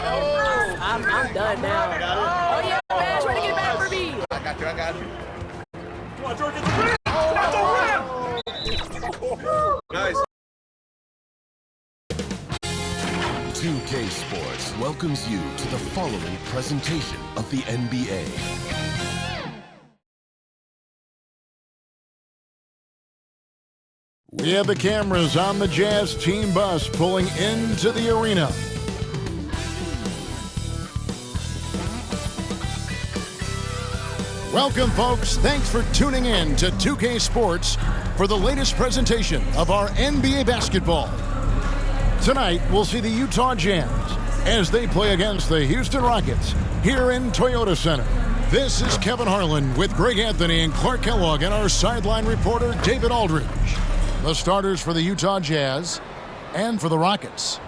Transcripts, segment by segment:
I'm done now. Oh, yeah, man. Trying to get it back for me. I got you. Come on, George, get the rim! At the rim! Nice. 2K Sports welcomes you to the following presentation of the NBA. We have the cameras on the Jazz team bus pulling into the arena. Welcome, folks. Thanks for tuning in to 2K Sports for the latest presentation of our NBA basketball. Tonight, we'll see the Utah Jazz as they play against the Houston Rockets here in Toyota Center. This is Kevin Harlan with Greg Anthony and Clark Kellogg and our sideline reporter, David Aldridge. The starters for the Utah Jazz and for the Rockets.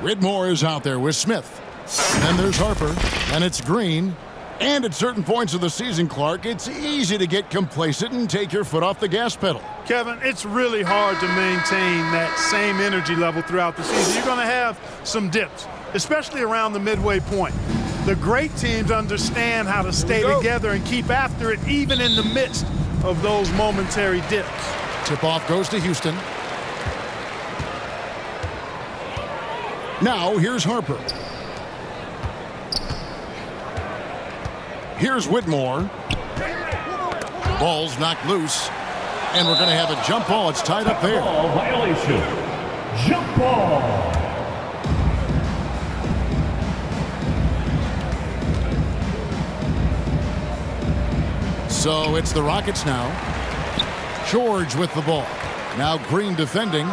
Whitmore is out there with Smith. And then there's Harper, and it's Green. And at certain points of the season, Clark, it's easy to get complacent and take your foot off the gas pedal. Kevin, it's really hard to maintain that same energy level throughout the season. You're going to have some dips, especially around the midway point. The great teams understand how to stay together and keep after it even in the midst of those momentary dips. Tip-off goes to Houston. Now, here's Harper. Here's Whitmore. Ball's knocked loose. And we're going to have a jump ball. It's tied up there. Ball violation. Jump ball. So it's the Rockets now. George with the ball. Now Green defending.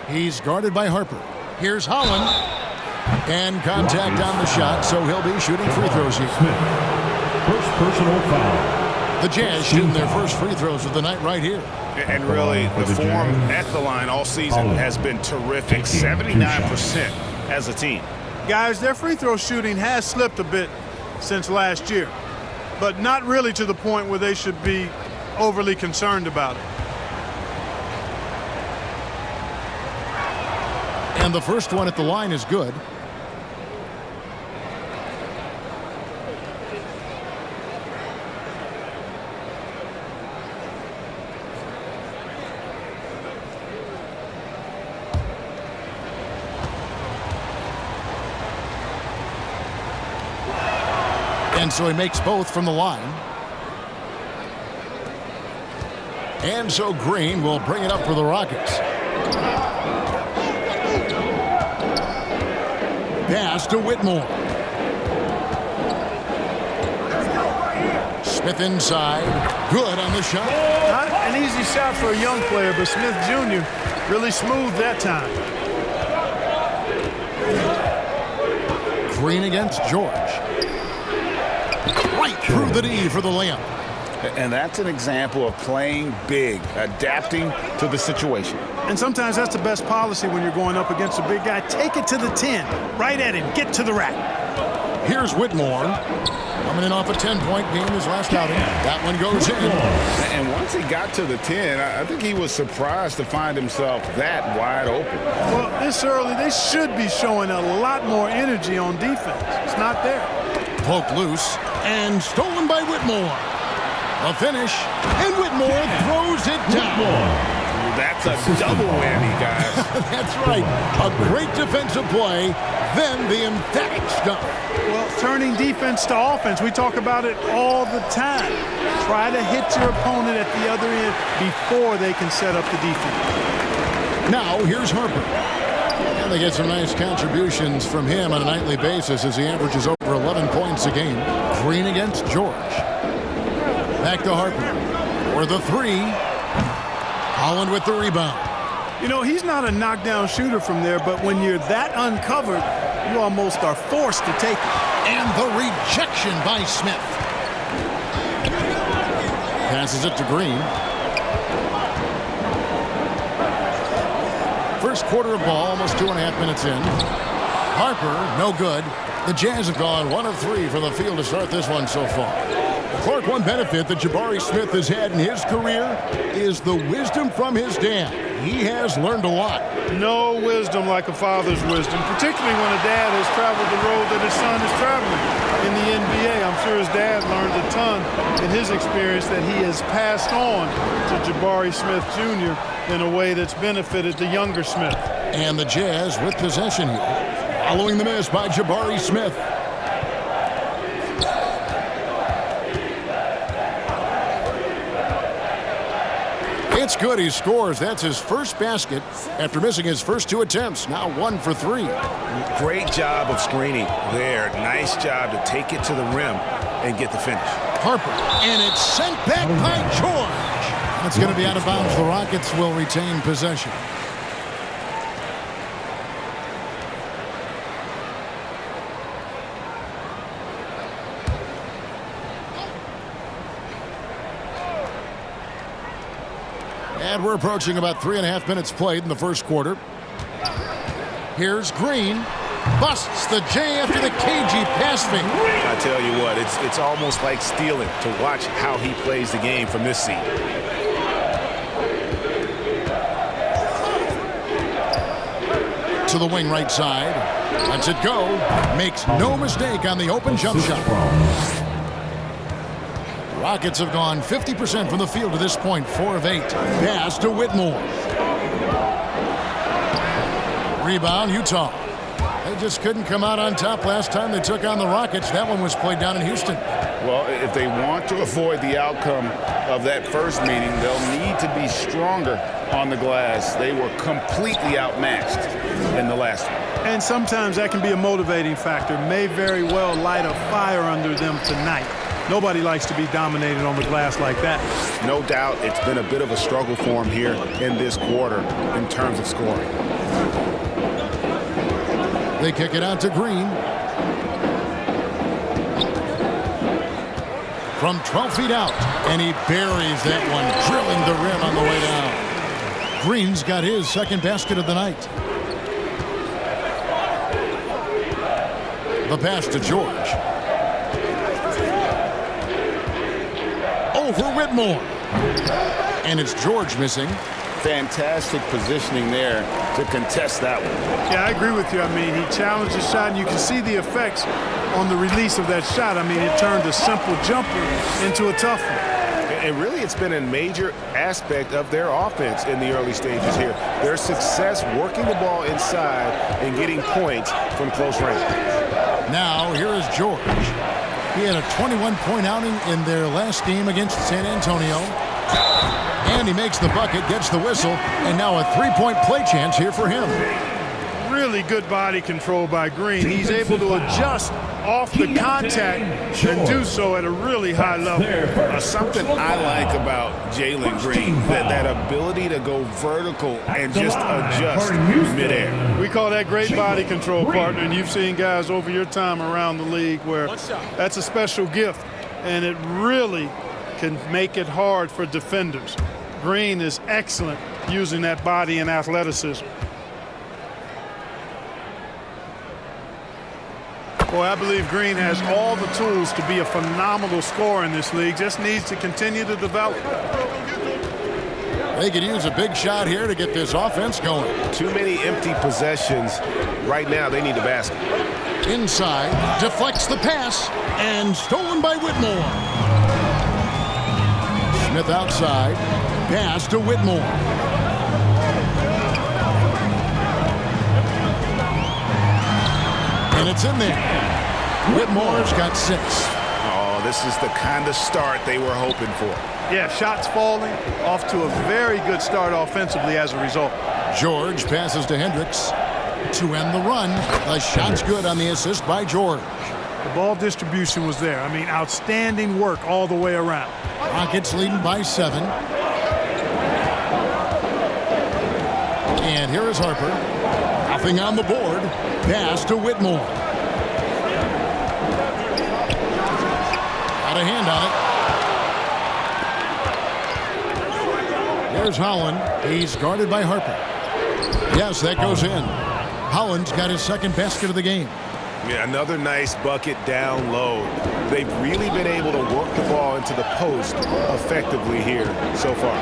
He's guarded by Harper. Here's Holland. And contact on the shot, so he'll be shooting free throws here. Smith. First personal foul. The Jazz shooting their first free throws of the night right here. And really, the form at the line all season has been terrific. 79% as a team. Guys, their free throw shooting has slipped a bit since last year, but not really to the point where they should be overly concerned about it. And the first one at the line is good. And so he makes both from the line. And so Green will bring it up for the Rockets. Pass to Whitmore. Smith inside. Good on the shot. Not an easy shot for a young player, but Smith Jr. really smooth that time. Green against George. Right through the D for the layup. And that's an example of playing big, adapting to the situation. And sometimes that's the best policy when you're going up against a big guy. Take it to the 10. Right at him. Get to the rack. Here's Whitmore. Coming in off a 10-point game his last outing. That one goes in. And once he got to the 10, I think he was surprised to find himself that wide open. Well, this early, they should be showing a lot more energy on defense. It's not there. Poked loose and stolen by Whitmore. A finish, and Whitmore throws it down. That's a double whammy, guys. That's right. A great defensive play, then the emphatic stuff. Well, turning defense to offense, we talk about it all the time. Try to hit your opponent at the other end before they can set up the defense. Now, here's Harper. And they get some nice contributions from him on a nightly basis as he averages over 11 points a game. Green against George. Back to Harper. For the three. Holland with the rebound. You know, he's not a knockdown shooter from there, but when you're that uncovered, you almost are forced to take it. And the rejection by Smith. Passes it to Green. First quarter of ball, almost 2.5 minutes in. Harper, no good. The Jazz have gone 1 of 3 from the field to start this one so far. Clark, one benefit that Jabari Smith has had in his career is the wisdom from his dad. He has learned a lot. No wisdom like a father's wisdom, particularly when a dad has traveled the road that his son is traveling in the NBA. I'm sure his dad learned a ton in his experience that he has passed on to Jabari Smith Jr. in a way that's benefited the younger Smith. And the Jazz with possession here, following the miss by Jabari Smith. It's good. He scores. That's his first basket after missing his first 2 attempts. Now 1 for 3. Great job of screening there. Nice job to take it to the rim and get the finish. Harper, and it's sent back by George. That's going to be out of bounds. The Rockets will retain possession. And we're approaching about 3.5 minutes played in the first quarter. Here's Green. Busts the J after the cagey pass fake. I tell you what, it's almost like stealing to watch how he plays the game from this seat. To the wing right side. Lets it go. Makes no mistake on the open jump shot. Rockets have gone 50% from the field to this point, 4 of 8. Pass to Whitmore. Rebound, Utah. They just couldn't come out on top last time they took on the Rockets. That one was played down in Houston. Well, if they want to avoid the outcome of that first meeting, they'll need to be stronger on the glass. They were completely outmatched in the last one. And sometimes that can be a motivating factor. May very well light a fire under them tonight. Nobody likes to be dominated on the glass like that. No doubt it's been a bit of a struggle for him here in this quarter in terms of scoring. They kick it out to Green. From 12 feet out, and he buries that one, drilling the rim on the way down. Green's got his second basket of the night. The pass to George. Over Whitmore. And it's George missing. Fantastic positioning there to contest that one. Yeah, I agree with you. I mean, he challenged the shot, and you can see the effects on the release of that shot. I mean, it turned a simple jumper into a tough one. And really, it's been a major aspect of their offense in the early stages here. Their success working the ball inside and getting points from close range. Now, here is George. He had a 21-point outing in their last game against San Antonio. And he makes the bucket, gets the whistle, and now a 3-point play chance here for him. Really good body control by Green. He's able to adjust off the contact and do so at a really high level. Something I like about Jalen Green, that ability to go vertical and just adjust midair. We call that great body control, partner, and you've seen guys over your time around the league where that's a special gift, and it really can make it hard for defenders. Green is excellent using that body and athleticism. Boy, I believe Green has all the tools to be a phenomenal scorer in this league. Just needs to continue to develop. They could use a big shot here to get this offense going. Too many empty possessions. Right now, they need a basket. Inside, deflects the pass, and stolen by Whitmore. Smith outside, pass to Whitmore. And it's in there. Whitmore's got 6. Oh, this is the kind of start they were hoping for. Yeah, shots falling, off to a very good start offensively as a result. George passes to Hendricks to end the run. The shot's good on the assist by George. The ball distribution was there. I mean, outstanding work all the way around. Rockets leading by 7. And here is Harper. Nothing on the board. Pass to Whitmore. Got a hand on it. There's Holland. He's guarded by Harper. Yes, that goes in. Holland's got his second basket of the game. Yeah, another nice bucket down low. They've really been able to work the ball into the post effectively here so far.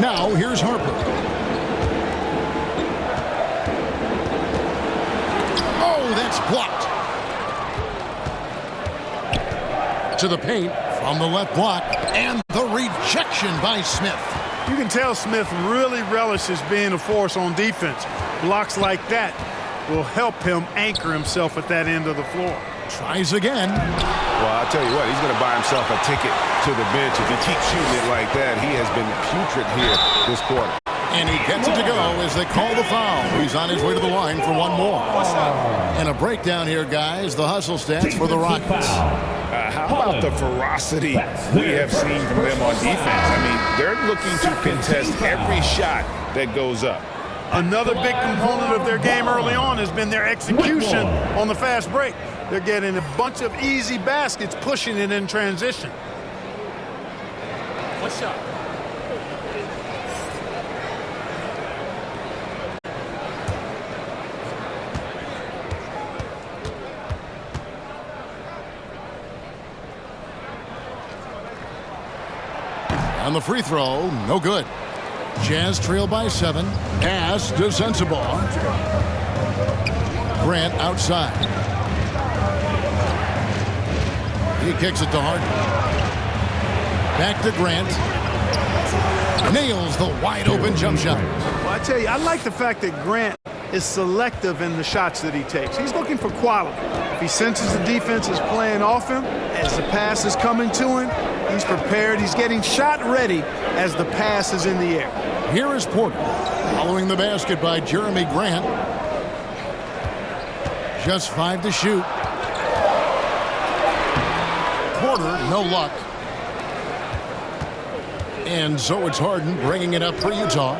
Now, here's Harper. Oh, that's blocked. To the paint from the left block, and the rejection by Smith. You can tell Smith really relishes being a force on defense. Blocks like that will help him anchor himself at that end of the floor. Tries again. Well, I'll tell you what, he's going to buy himself a ticket to the bench. If he keeps shooting it like that, he has been putrid here this quarter. And he gets it to go as they call the foul. He's on his way to the line for one more. And a breakdown here, guys. The hustle stats for the Rockets. How about the ferocity we have seen from them on defense? I mean, they're looking to contest every shot that goes up. Another big component of their game early on has been their execution on the fast break. They're getting a bunch of easy baskets, pushing it in transition. What's up? On the free throw, no good. Jazz trail by 7. Pass to Sensabaugh. Grant outside. He kicks it to Harden. Back to Grant. Nails the wide open jump shot. Well, I tell you, I like the fact that Grant is selective in the shots that he takes. He's looking for quality. If he senses the defense is playing off him, as the pass is coming to him, he's prepared. He's getting shot ready as the pass is in the air. Here is Porter, following the basket by Jeremy Grant. Just 5 to shoot. Porter, no luck. And so it's Harden bringing it up for Utah,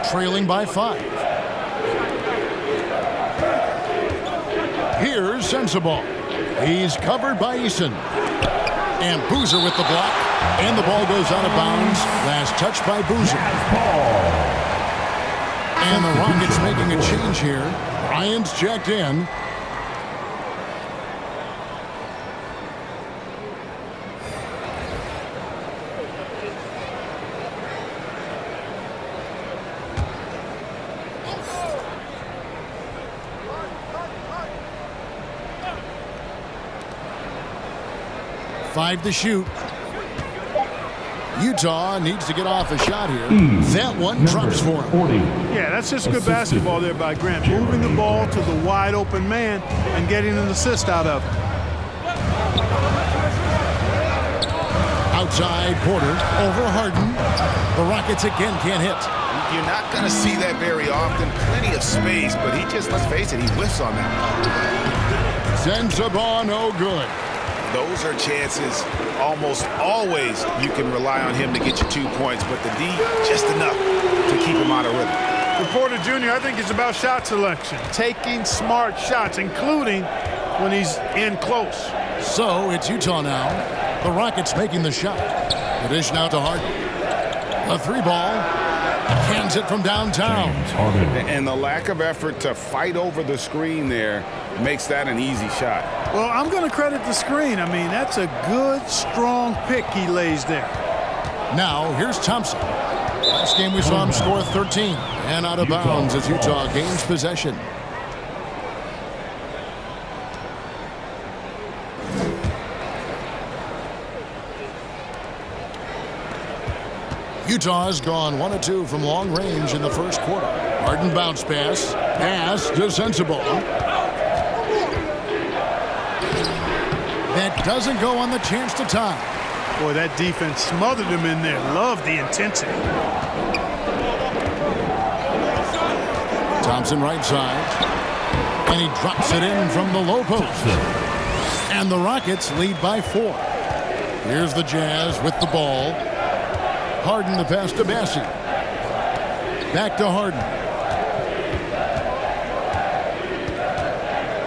trailing by 5. Here's Sensabaugh. He's covered by Eason. And Boozer with the block. And the ball goes out of bounds. Last touch by Boozer. And the Rockets making a change here. Bryant's checked in. Five to shoot. Utah needs to get off a shot here. That one drops for him. Yeah, that's just good basketball there by Grant. Moving the ball to the wide open man and getting an assist out of it. Outside Porter over Harden. The Rockets again can't hit. You're not going to see that very often. Plenty of space, but he just, let's face it, he whiffs on that. Sensabaugh, no good. Those are chances almost always you can rely on him to get you 2 points, but the D, just enough to keep him out of rhythm. For Porter Jr., I think it's about shot selection, taking smart shots, including when he's in close. So it's Utah now. The Rockets making the shot. The dish now to Harden. A 3-ball. Cans it from downtown. And the lack of effort to fight over the screen there makes that an easy shot. Well, I'm going to credit the screen. I mean, that's a good, strong pick he lays there. Now, here's Thompson. Last game we saw him score 13. And out of bounds as Utah gains possession. Utah's gone 1 of 2 from long range in the first quarter. Harden bounce pass. Pass to Sensabaugh. That doesn't go on the chance to tie. Boy, that defense smothered him in there. Love the intensity. Thompson right side. And he drops it in from the low post. And the Rockets lead by 4. Here's the Jazz with the ball. Harden the pass to Bassey. Back to Harden.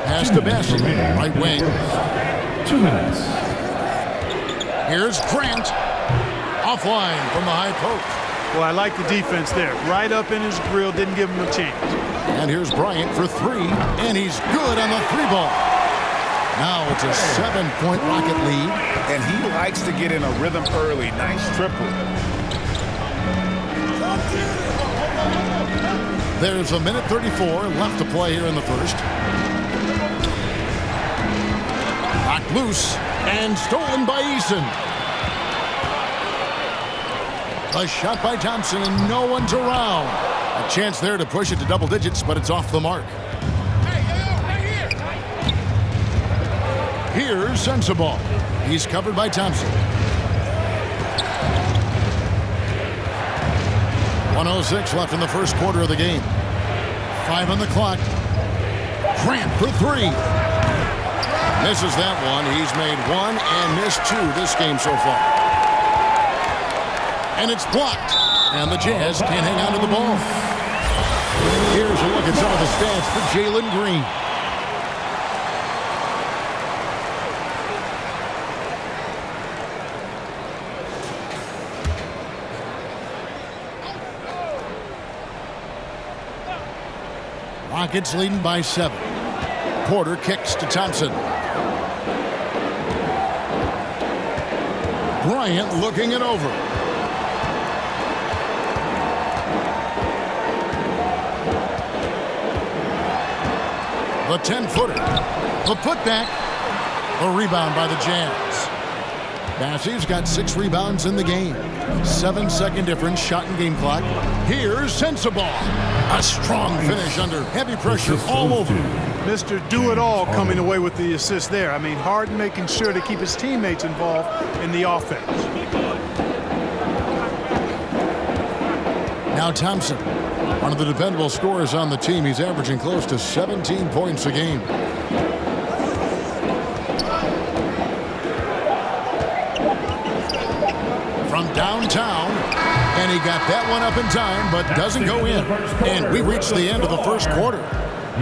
Pass to Bassey. Right wing. 2 minutes. Here's Grant. Offline from the high post. Well, I like the defense there. Right up in his grill. Didn't give him a chance. And here's Bryant for 3. And he's good on the 3-ball. Now it's a 7-point Rocket lead. And he likes to get in a rhythm early. Nice triple. There's a minute 34 left to play here in the first. Knocked loose and stolen by Eason. A shot by Thompson and no one's around. A chance there to push it to double digits, but it's off the mark. Here's Sensabaugh. He's covered by Thompson. 1:06 left in the first quarter of the game. 5 on the clock. Grant for 3. Misses that one. He's made 1 and missed 2 this game so far. And it's blocked. And the Jazz can't hang on to the ball. Here's a look at some of the stats for Jalen Green. Rockets leading by 7. Porter kicks to Thompson. Bryant looking it over. The 10-footer. The putback. A rebound by the Jazz. Massey's got 6 rebounds in the game. 7-second difference shot in game clock. Here's Sensabaugh. A strong finish under heavy pressure all over. Mr. Do-It-All coming away with the assist there. I mean, Harden making sure to keep his teammates involved in the offense. Now Thompson, one of the dependable scorers on the team. He's averaging close to 17 points a game. From downtown, and he got that one up in time, but doesn't go in. And we reached the end of the first quarter.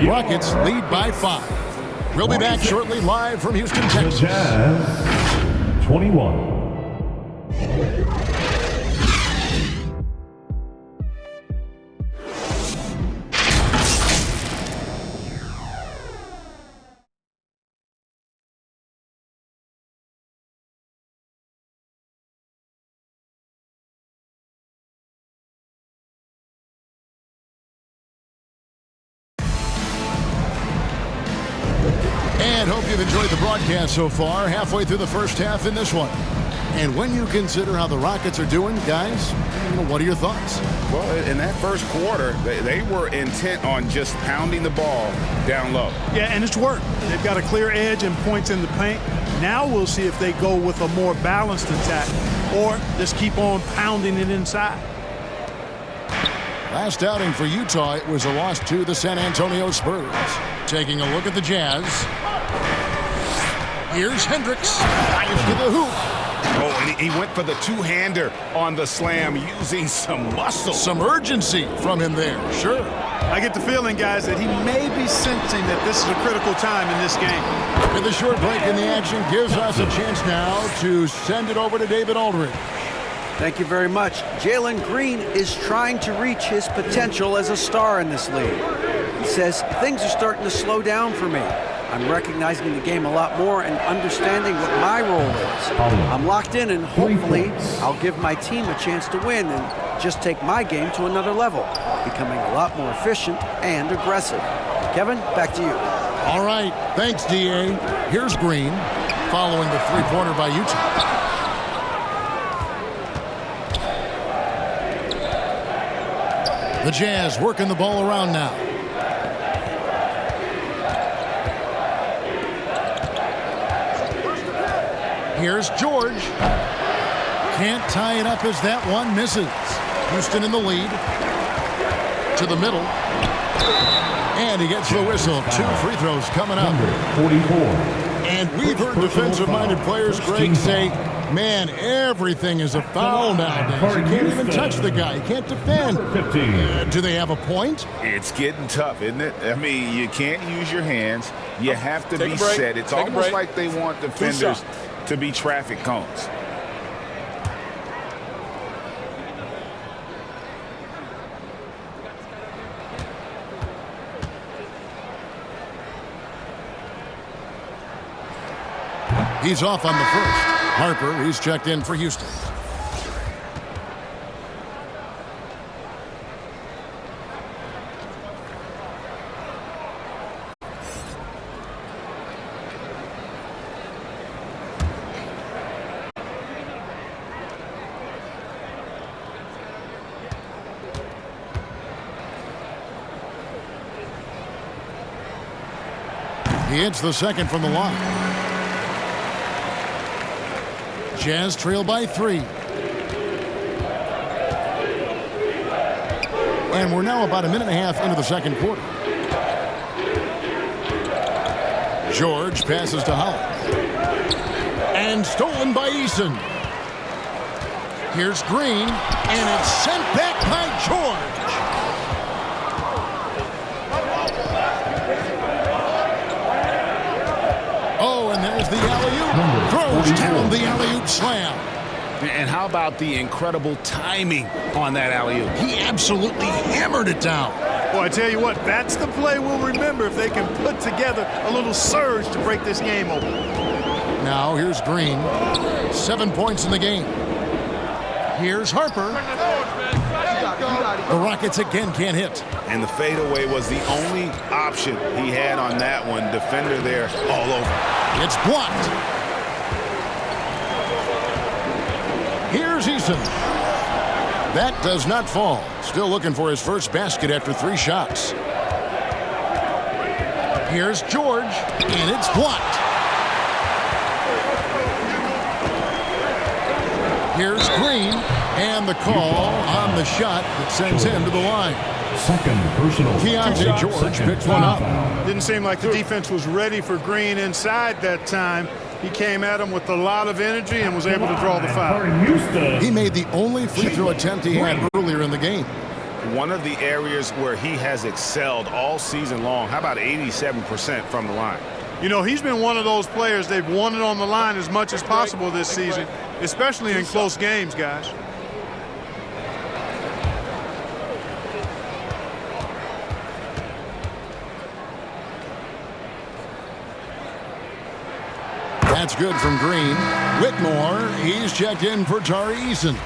Rockets lead by 5. We'll be back shortly live from Houston, Texas. Jazz 21. And hope you've enjoyed the broadcast so far, halfway through the first half in this one. And when you consider how the Rockets are doing, guys, what are your thoughts? Well, in that first quarter, they were intent on just pounding the ball down low. Yeah, and it's worked. They've got a clear edge and points in the paint. Now we'll see if they go with a more balanced attack or just keep on pounding it inside. Last outing for Utah, it was a loss to the San Antonio Spurs. Taking a look at the Jazz. Here's Hendricks. Dives to the hoop. Oh, and he went for the two-hander on the slam using some muscle. Some urgency from him there, sure. I get the feeling, guys, that he may be sensing that this is a critical time in this game. And the short break in the action gives us a chance now to send it over to David Aldridge. Thank you very much. Jalen Green is trying to reach his potential as a star in this league. He says, things are starting to slow down for me. I'm recognizing the game a lot more and understanding what my role is. I'm locked in, and hopefully I'll give my team a chance to win and just take my game to another level, becoming a lot more efficient and aggressive. Kevin, back to you. All right. Thanks, D.A. Here's Green, following the three-pointer by Utah. The Jazz working the ball around now. Here's George. Can't tie it up as that one misses. Houston in the lead. To the middle. And he gets the whistle. 2 free throws coming up. 44. And we've heard defensive-minded players, Greg, say, man, everything is a foul nowadays. You can't even touch the guy. You can't defend. Do they have a point? It's getting tough, isn't it? I mean, you can't use your hands. You have to be set. It's almost like they want defenders to be traffic cones. He's off on the first. Harper, he's checked in for Houston. He hits the second from the line. Jazz trail by 3. And we're now about a minute and a half into the second quarter. George passes to Holland. And stolen by Eason. Here's Green, and it's sent back by George. Oh, and there's the alley-oop. Throws down the alley-oop slam. And how about the incredible timing on that alley-oop? He absolutely hammered it down. Boy, I tell you what, that's the play we'll remember if they can put together a little surge to break this game open. Now here's Green. 7 points in the game. Here's Harper. The Rockets again can't hit. And the fadeaway was the only option he had on that one. Defender there all over. It's blocked. Here's Eason. That does not fall. Still looking for his first basket after 3 shots. Here's George, and it's blocked. Here's Green, and the call on the shot that sends him to the line. Second personal. Keontae George picks one up. Didn't seem like the defense was ready for Green inside that time. He came at him with a lot of energy and was able to draw the foul. He made the only free throw attempt he had earlier in the game. One of the areas where he has excelled all season long. How about 87% from the line? You know, he's been one of those players they've wanted on the line as much as possible this season, especially in close games, guys. That's good from Green. Whitmore, he's checked in for Tari Eason.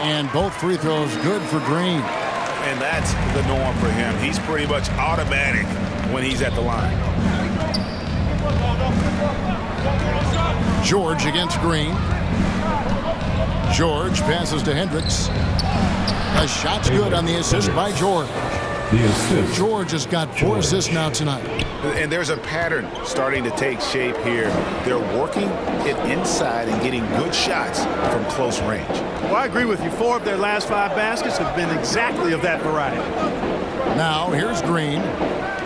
And both free throws good for Green. And that's the norm for him. He's pretty much automatic when he's at the line. George against Green. George passes to Hendricks. A shot's good on the assist by George. The assist. George has got 4 assists now tonight. And there's a pattern starting to take shape here. They're working it inside and getting good shots from close range. Well, I agree with you. 4 of their last 5 baskets have been exactly of that variety. Now here's Green.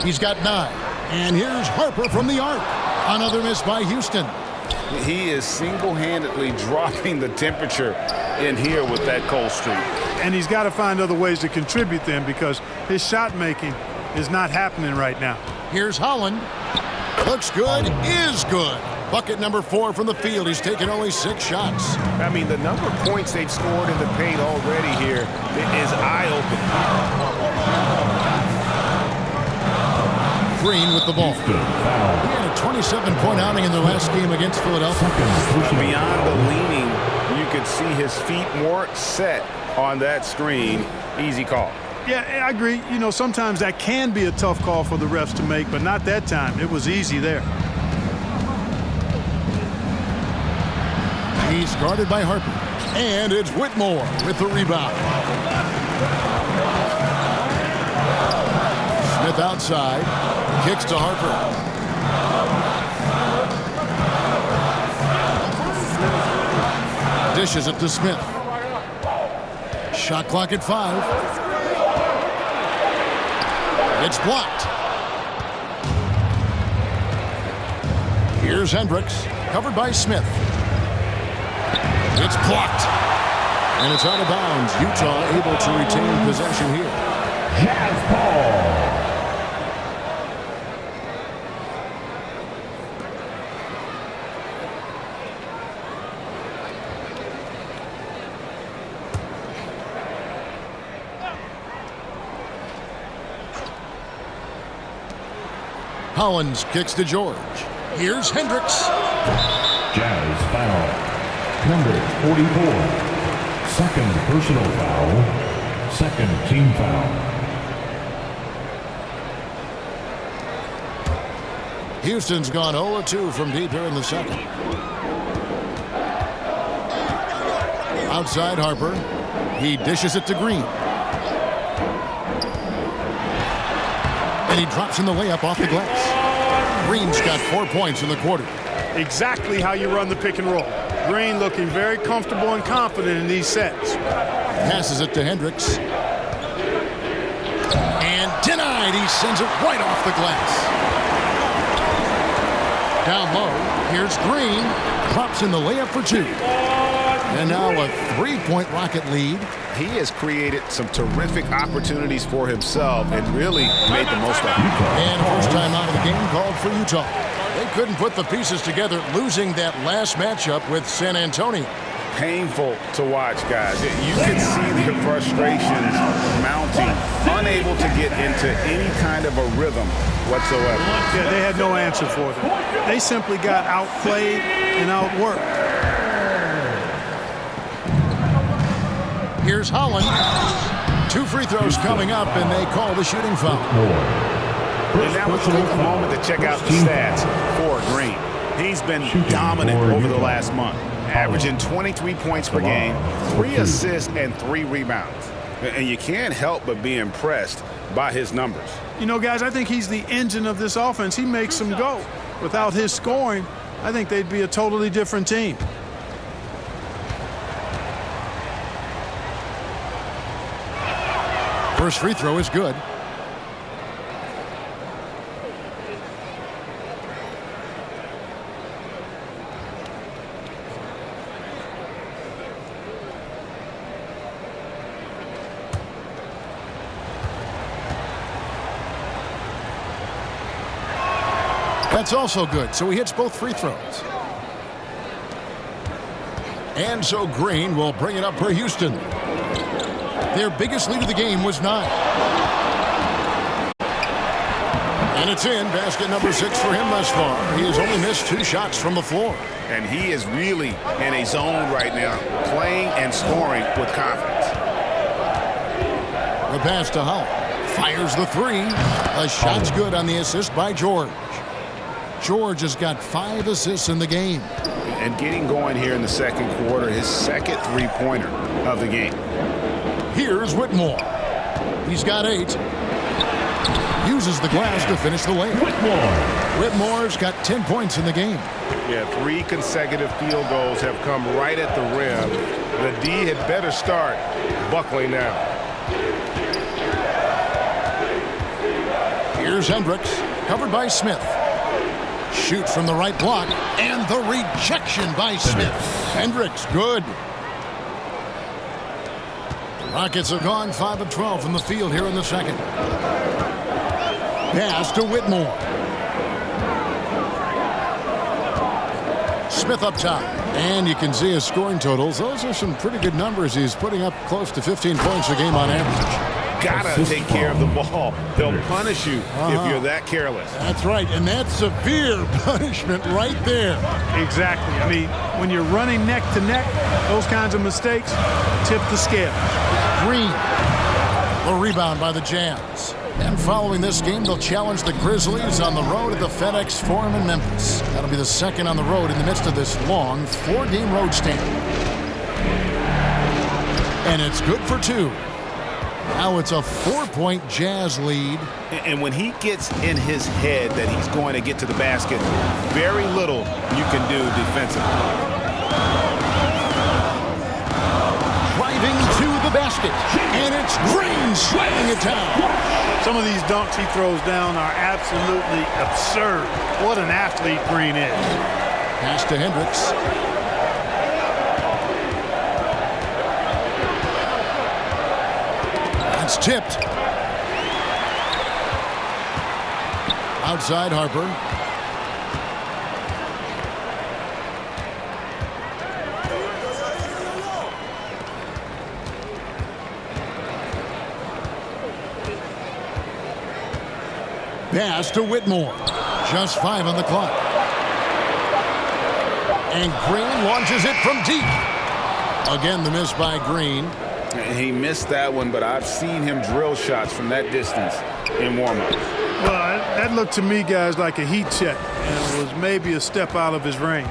He's got 9. And here's Harper from the arc. Another miss by Houston. He is single-handedly dropping the temperature in here with that cold streak. And he's got to find other ways to contribute them because his shot making is not happening right now. Here's Holland. Looks good, is good. Bucket number 4 from the field. He's taken only 6 shots. I mean, the number of points they've scored in the paint already here is eye-opening. Green with the ball. He had a 27-point outing in their last game against Philadelphia. Beyond the leaning, you could see his feet more set on that screen. Easy call. Yeah, I agree. You know, sometimes that can be a tough call for the refs to make, but not that time. It was easy there. He's guarded by Harper. And it's Whitmore with the rebound. Smith outside. Kicks to Harper. Dishes it to Smith. Shot clock at 5. It's blocked. Here's Hendricks, covered by Smith. It's blocked. And it's out of bounds. Utah able to retain possession here. Jazz ball. Hollins kicks to George. Here's Hendricks. Jazz foul. Number 44. Second personal foul. Second team foul. Houston's gone 0-2 from deep here in the second. Outside Harper. He dishes it to Green. And he drops in the layup off the glass. Green's got 4 points in the quarter. Exactly how you run the pick and roll. Green looking very comfortable and confident in these sets. Passes it to Hendricks. And denied. He sends it right off the glass. Down low, here's Green. Drops in the layup for 2. And now a 3-point Rocket lead. He has created some terrific opportunities for himself and really made the most of it. And first time out of the game called for Utah. They couldn't put the pieces together, losing that last matchup with San Antonio. Painful to watch, guys. You can see their frustrations mounting, unable to get into any kind of a rhythm whatsoever. Yeah, they had no answer for them. They simply got outplayed and outworked. Here's Holland. 2 free throws coming up, and they call the shooting foul. And now let's take a moment to check out the stats for Green. He's been dominant over the last month, averaging 23 points per game, 3 assists, and 3 rebounds. And you can't help but be impressed by his numbers. You know, guys, I think he's the engine of this offense. He makes them go. Without his scoring, I think they'd be a totally different team. First free throw is good. That's also good, so he hits both free throws. And so Green will bring it up for Houston. Their biggest lead of the game was 9. And it's in. Basket number 6 for him thus far. He has only missed 2 shots from the floor. And he is really in a zone right now, playing and scoring with confidence. The pass to Hull. Fires the 3. A shot's good on the assist by George. George has got 5 assists in the game. And getting going here in the second quarter, his second 3-pointer of the game. Here's Whitmore. He's got 8. Uses the glass to finish the layup. Whitmore's got 10 points in the game. Yeah, 3 consecutive field goals have come right at the rim. The D had better start buckling down. Here's Hendricks, covered by Smith. Shoot from the right block, and the rejection by Smith. Hendricks, good. The Rockets have gone 5 of 12 from the field here in the second. Pass to Whitmore. Smith up top. And you can see his scoring totals. Those are some pretty good numbers. He's putting up close to 15 points a game on average. Gotta take care of the ball. They'll punish you if you're that careless. That's right, and that's severe punishment right there. Exactly. I mean, when you're running neck to neck, those kinds of mistakes tip the scale. Green, the rebound by the Jazz. And following this game, they'll challenge the Grizzlies on the road at the FedEx Forum in Memphis. That'll be the second on the road in the midst of this long 4-game road stand. And it's good for 2. Now it's a 4-point Jazz lead. And when he gets in his head that he's going to get to the basket, very little you can do defensively. Driving to the basket. And it's Green slamming it down. Some of these dunks he throws down are absolutely absurd. What an athlete Green is. Pass to Hendricks. It's tipped. Outside Harper. pass to Whitmore. Just 5 on the clock. And Green launches it from deep. Again, the miss by Green. He missed that one, but I've seen him drill shots from that distance in warm-up. Well, that looked to me, guys, like a heat check, and it was maybe a step out of his range.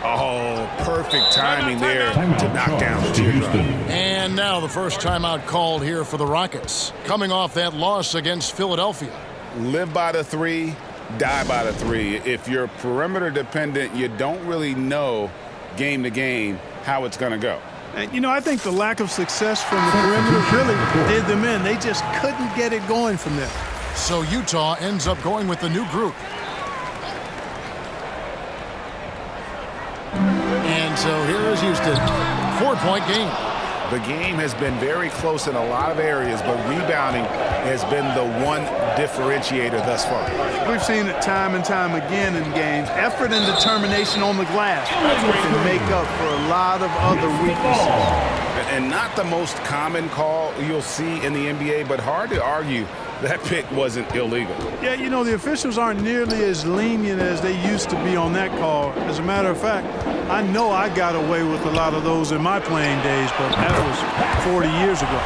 Oh, perfect timing there Timeout to knock down the to teardrop. Houston. And now the first timeout called here for the Rockets, coming off that loss against Philadelphia. Live by the 3, die by the 3. If you're perimeter dependent, you don't really know game to game how it's going to go. And, you know, I think the lack of success from the perimeter really did them in. They just couldn't get it going from there. So Utah ends up going with the new group. And so here is Houston. 4-point game. The game has been very close in a lot of areas, but rebounding has been the one differentiator thus far. We've seen it time and time again in games. Effort and determination on the glass can make up for a lot of other weaknesses. And not the most common call you'll see in the NBA, but hard to argue that pick wasn't illegal. Yeah, you know, the officials aren't nearly as lenient as they used to be on that call. As a matter of fact, I know I got away with a lot of those in my playing days, but that was 40 years ago.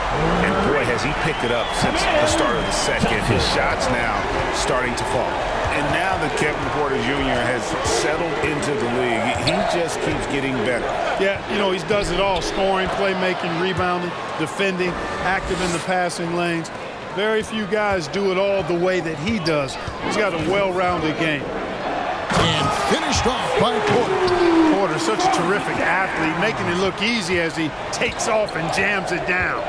And boy, has he picked it up since the start of the second. His shots now starting to fall. And now that Kevin Porter Jr. has settled into the league, he just keeps getting better. Yeah, you know, he does it all. Scoring, playmaking, rebounding, defending, active in the passing lanes. Very few guys do it all the way that he does. He's got a well-rounded game. And finished off by Porter. Porter, such a terrific athlete, making it look easy as he takes off and jams it down.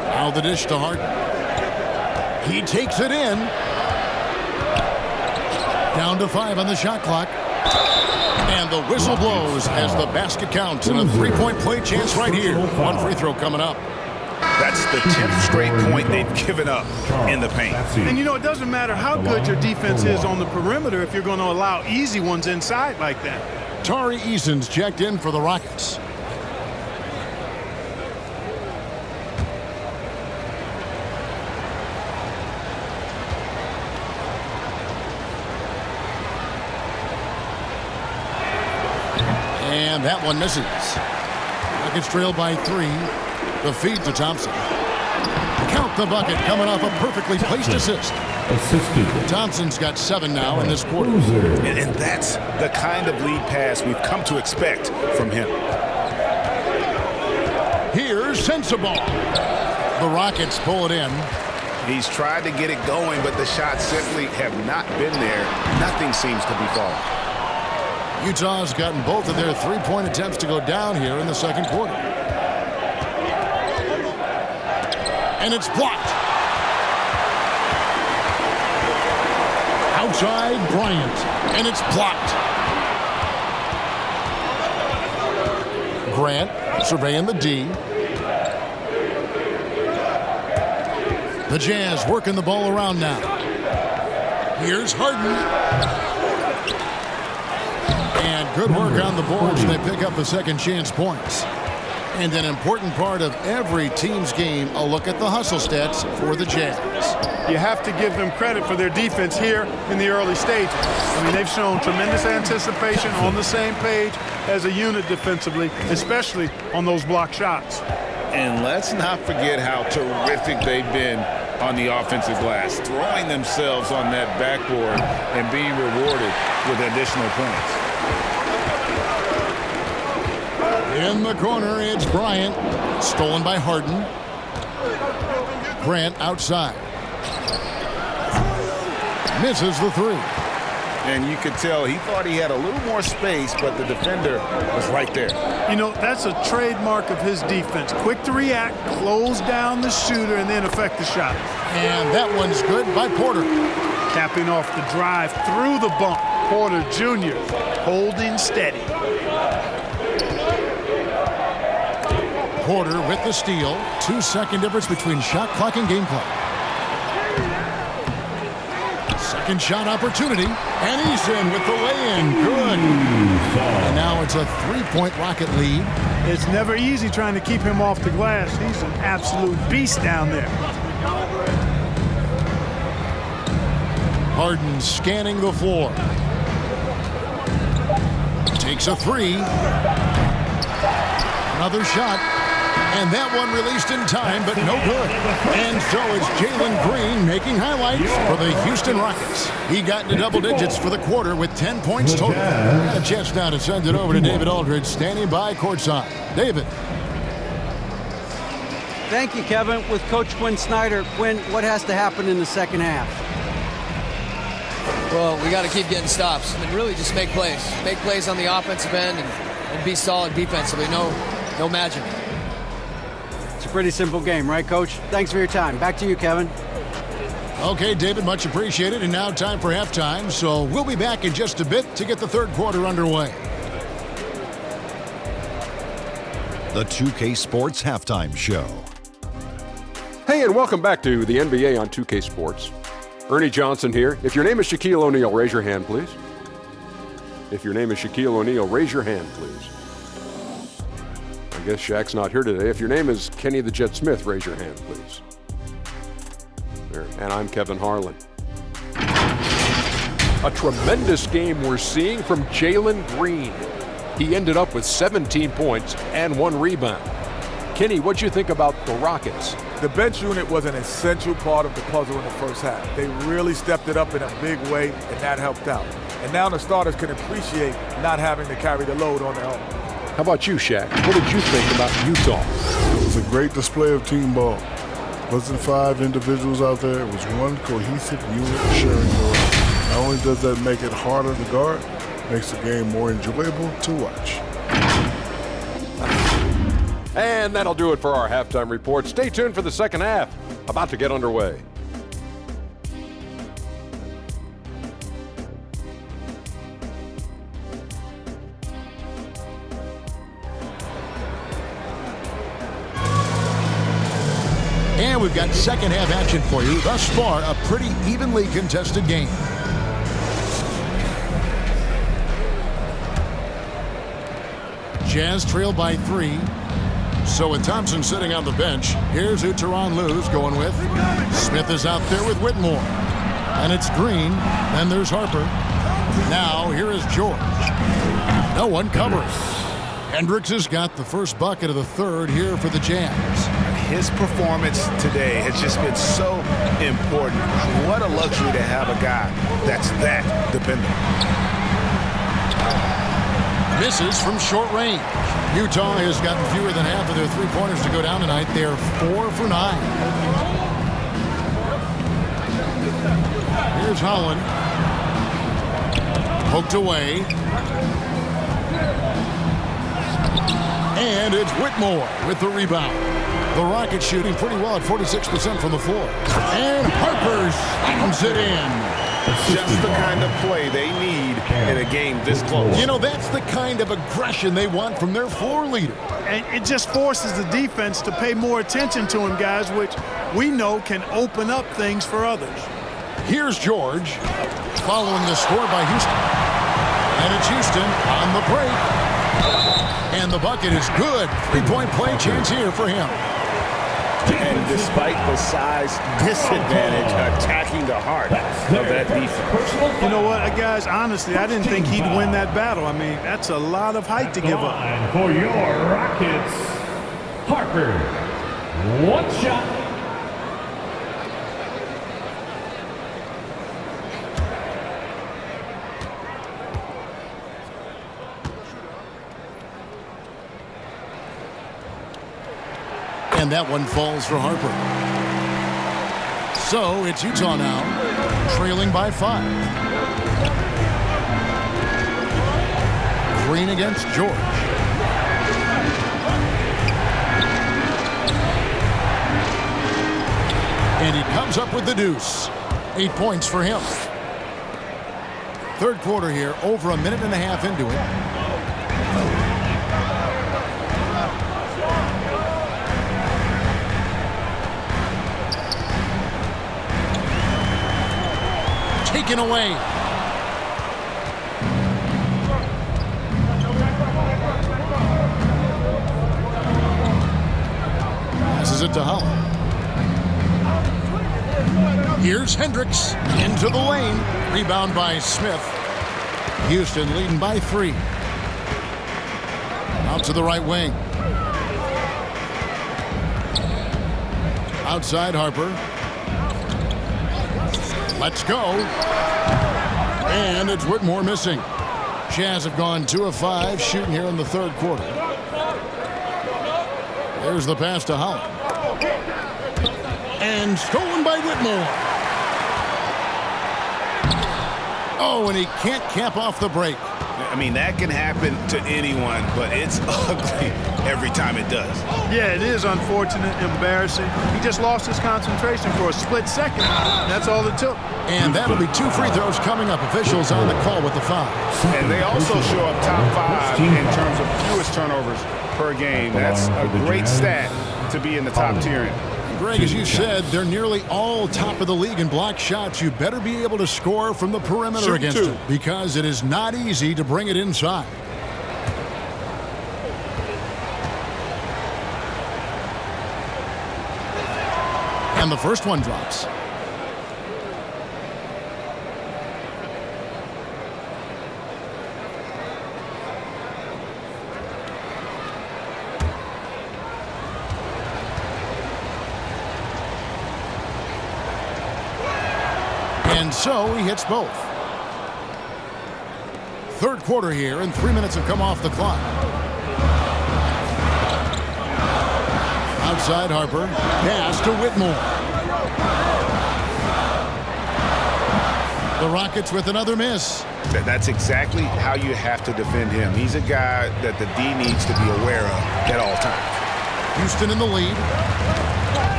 Now the dish to Harden. He takes it in. Down to 5 on the shot clock. And the whistle blows as the basket counts. And a 3-point play chance right here. One free throw coming up. That's the 10th straight point they've given up in the paint. And, you know, it doesn't matter how good your defense is on the perimeter if you're going to allow easy ones inside like that. Tari Eason's checked in for the Rockets. And that one misses. Rockets trail by 3. The feed to Thompson. Count the bucket coming off a perfectly placed assist. Assisted. Thompson's got 7 now in this quarter. And that's the kind of lead pass we've come to expect from him. Here's Sensabaugh. The Rockets pull it in. He's tried to get it going, but the shots simply have not been there. Nothing seems to be falling. Utah's gotten both of their 3-point attempts to go down here in the second quarter. And it's blocked. Outside Bryant. And it's blocked. Grant surveying the D. The Jazz working the ball around now. Here's Harden. And good work on the boards. They pick up the second chance points. And an important part of every team's game, a look at the hustle stats for the Jazz. You have to give them credit for their defense here in the early stages. I mean, they've shown tremendous anticipation, on the same page as a unit defensively, especially on those block shots. And let's not forget how terrific they've been on the offensive glass, throwing themselves on that backboard and being rewarded with additional points. In the corner, it's Bryant. Stolen by Harden. Grant outside. Misses the 3. And you could tell he thought he had a little more space, but the defender was right there. You know, that's a trademark of his defense. Quick to react, close down the shooter, and then affect the shot. And that one's good by Porter. Capping off the drive through the bump. Porter Jr. holding steady. Porter with the steal. 2-second difference between shot clock and game clock. Second shot opportunity, and he's in with the lay-in. Good. And now it's a 3-point Rocket lead. It's never easy trying to keep him off the glass. He's an absolute beast down there. Harden scanning the floor. Takes a three. Another shot. And that one released in time, but no good. And so it's Jalen Green making highlights for the Houston Rockets. He got into double digits for the quarter with 10 points total. Got a chance now to send it over to David Aldridge, standing by courtside. David. Thank you, Kevin. With Coach Quinn Snyder. Quinn, what has to happen in the second half? Well, we got to keep getting stops and really just make plays. Make plays on the offensive end and be solid defensively. No magic. It's a pretty simple game, right, Coach? Thanks for your time. Back to you, Kevin. Okay, David, much appreciated. And now time for halftime. So we'll be back in just a bit to get the third quarter underway. The 2K Sports Halftime Show. Hey, and welcome back to the NBA on 2K Sports. Ernie Johnson here. If your name is Shaquille O'Neal, raise your hand, please. If your name is Shaquille O'Neal, raise your hand, please. I guess Shaq's not here today. If your name is Kenny the Jet Smith, raise your hand, please. There. And I'm Kevin Harlan. A tremendous game we're seeing from Jalen Green. He ended up with 17 points and 1 rebound. Kenny, what'd you think about the Rockets? The bench unit was an essential part of the puzzle in the first half. They really stepped it up in a big way, and that helped out. And now the starters can appreciate not having to carry the load on their own. How about you, Shaq? What did you think about Utah? It was a great display of team ball. It wasn't 5 individuals out there. It was one cohesive unit sharing the road. Not only does that make it harder to guard, it makes the game more enjoyable to watch. And that'll do it for our halftime report. Stay tuned for the second half. About to get underway. And we've got second half action for you. Thus far, a pretty evenly contested game. Jazz trail by 3. So with Thompson sitting on the bench, here's who Tyronn Lue's going with. Smith is out there with Whitmore. And it's Green. Then there's Harper. Now here is George. No one covers. Hendricks has got the first bucket of the third here for the Jazz. His performance today has just been so important. What a luxury to have a guy that's that dependable. Misses from short range. Utah has gotten fewer than half of their three-pointers to go down tonight. They're 4 for 9. Here's Holland. Poked away. And it's Whitmore with the rebound. The Rockets shooting pretty well at 46% from the floor. And Harper slams it in. Just the kind of play they need in a game this close. You know, that's the kind of aggression they want from their floor leader. And it just forces the defense to pay more attention to him, guys, which we know can open up things for others. Here's George following the score by Houston. And it's Houston on the break. And the bucket is good. 3-point play chance here for him. And despite the size disadvantage, attacking the heart of that defense. You know what, guys, honestly, I didn't think he'd win that battle. I mean, that's a lot of height to give up. For your Rockets, Harper. One shot. And that one falls for Harper. So it's Utah now, trailing by 5. Green against George. And he comes up with the deuce. 8 points for him. Third quarter here, over a minute and a half into it. taken away. Passes it to Holland. Here's Hendricks into the lane. Rebound by Smith. Houston leading by 3. Out to the right wing. Outside Harper. Let's go. And it's Whitmore missing. Jazz have gone 2 of 5 shooting here in the third quarter. There's the pass to Holland. And stolen by Whitmore. Oh, and he can't cap off the break. I mean, that can happen to anyone, but it's ugly every time it does. Yeah, it is unfortunate, embarrassing. He just lost his concentration for a split second. That's all it took. And that'll be 2 free throws coming up. Officials on the call with the foul. And they also show up top 5 in terms of fewest turnovers per game. That's a great stat to be in the top tier in. Greg, as you said, they're nearly all top of the league in block shots. You better be able to score from the perimeter against it, because it is not easy to bring it inside. And the first one drops. And so he hits both. Third quarter here, and 3 minutes have come off the clock. Outside Harper. Pass to Whitmore. The Rockets with another miss. That's exactly how you have to defend him. He's a guy that the D needs to be aware of at all times. Houston in the lead.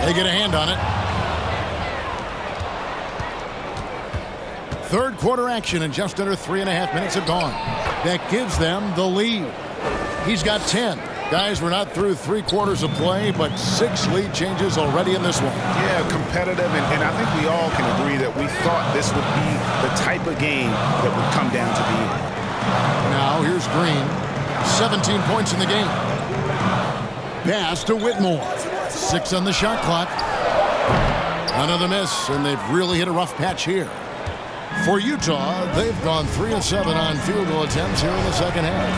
They get a hand on it. Third quarter action, and just under 3.5 minutes have gone. That gives them the lead. He's got 10. Guys, we're not through 3 quarters of play, but 6 lead changes already in this one. Yeah, competitive, and I think we all can agree that we thought this would be the type of game that would come down to the end. Now here's Green. 17 points in the game. Pass to Whitmore. 6 on the shot clock. Another miss, and they've really hit a rough patch here. For Utah, they've gone 3 of 7 on field goal attempts here in the second half.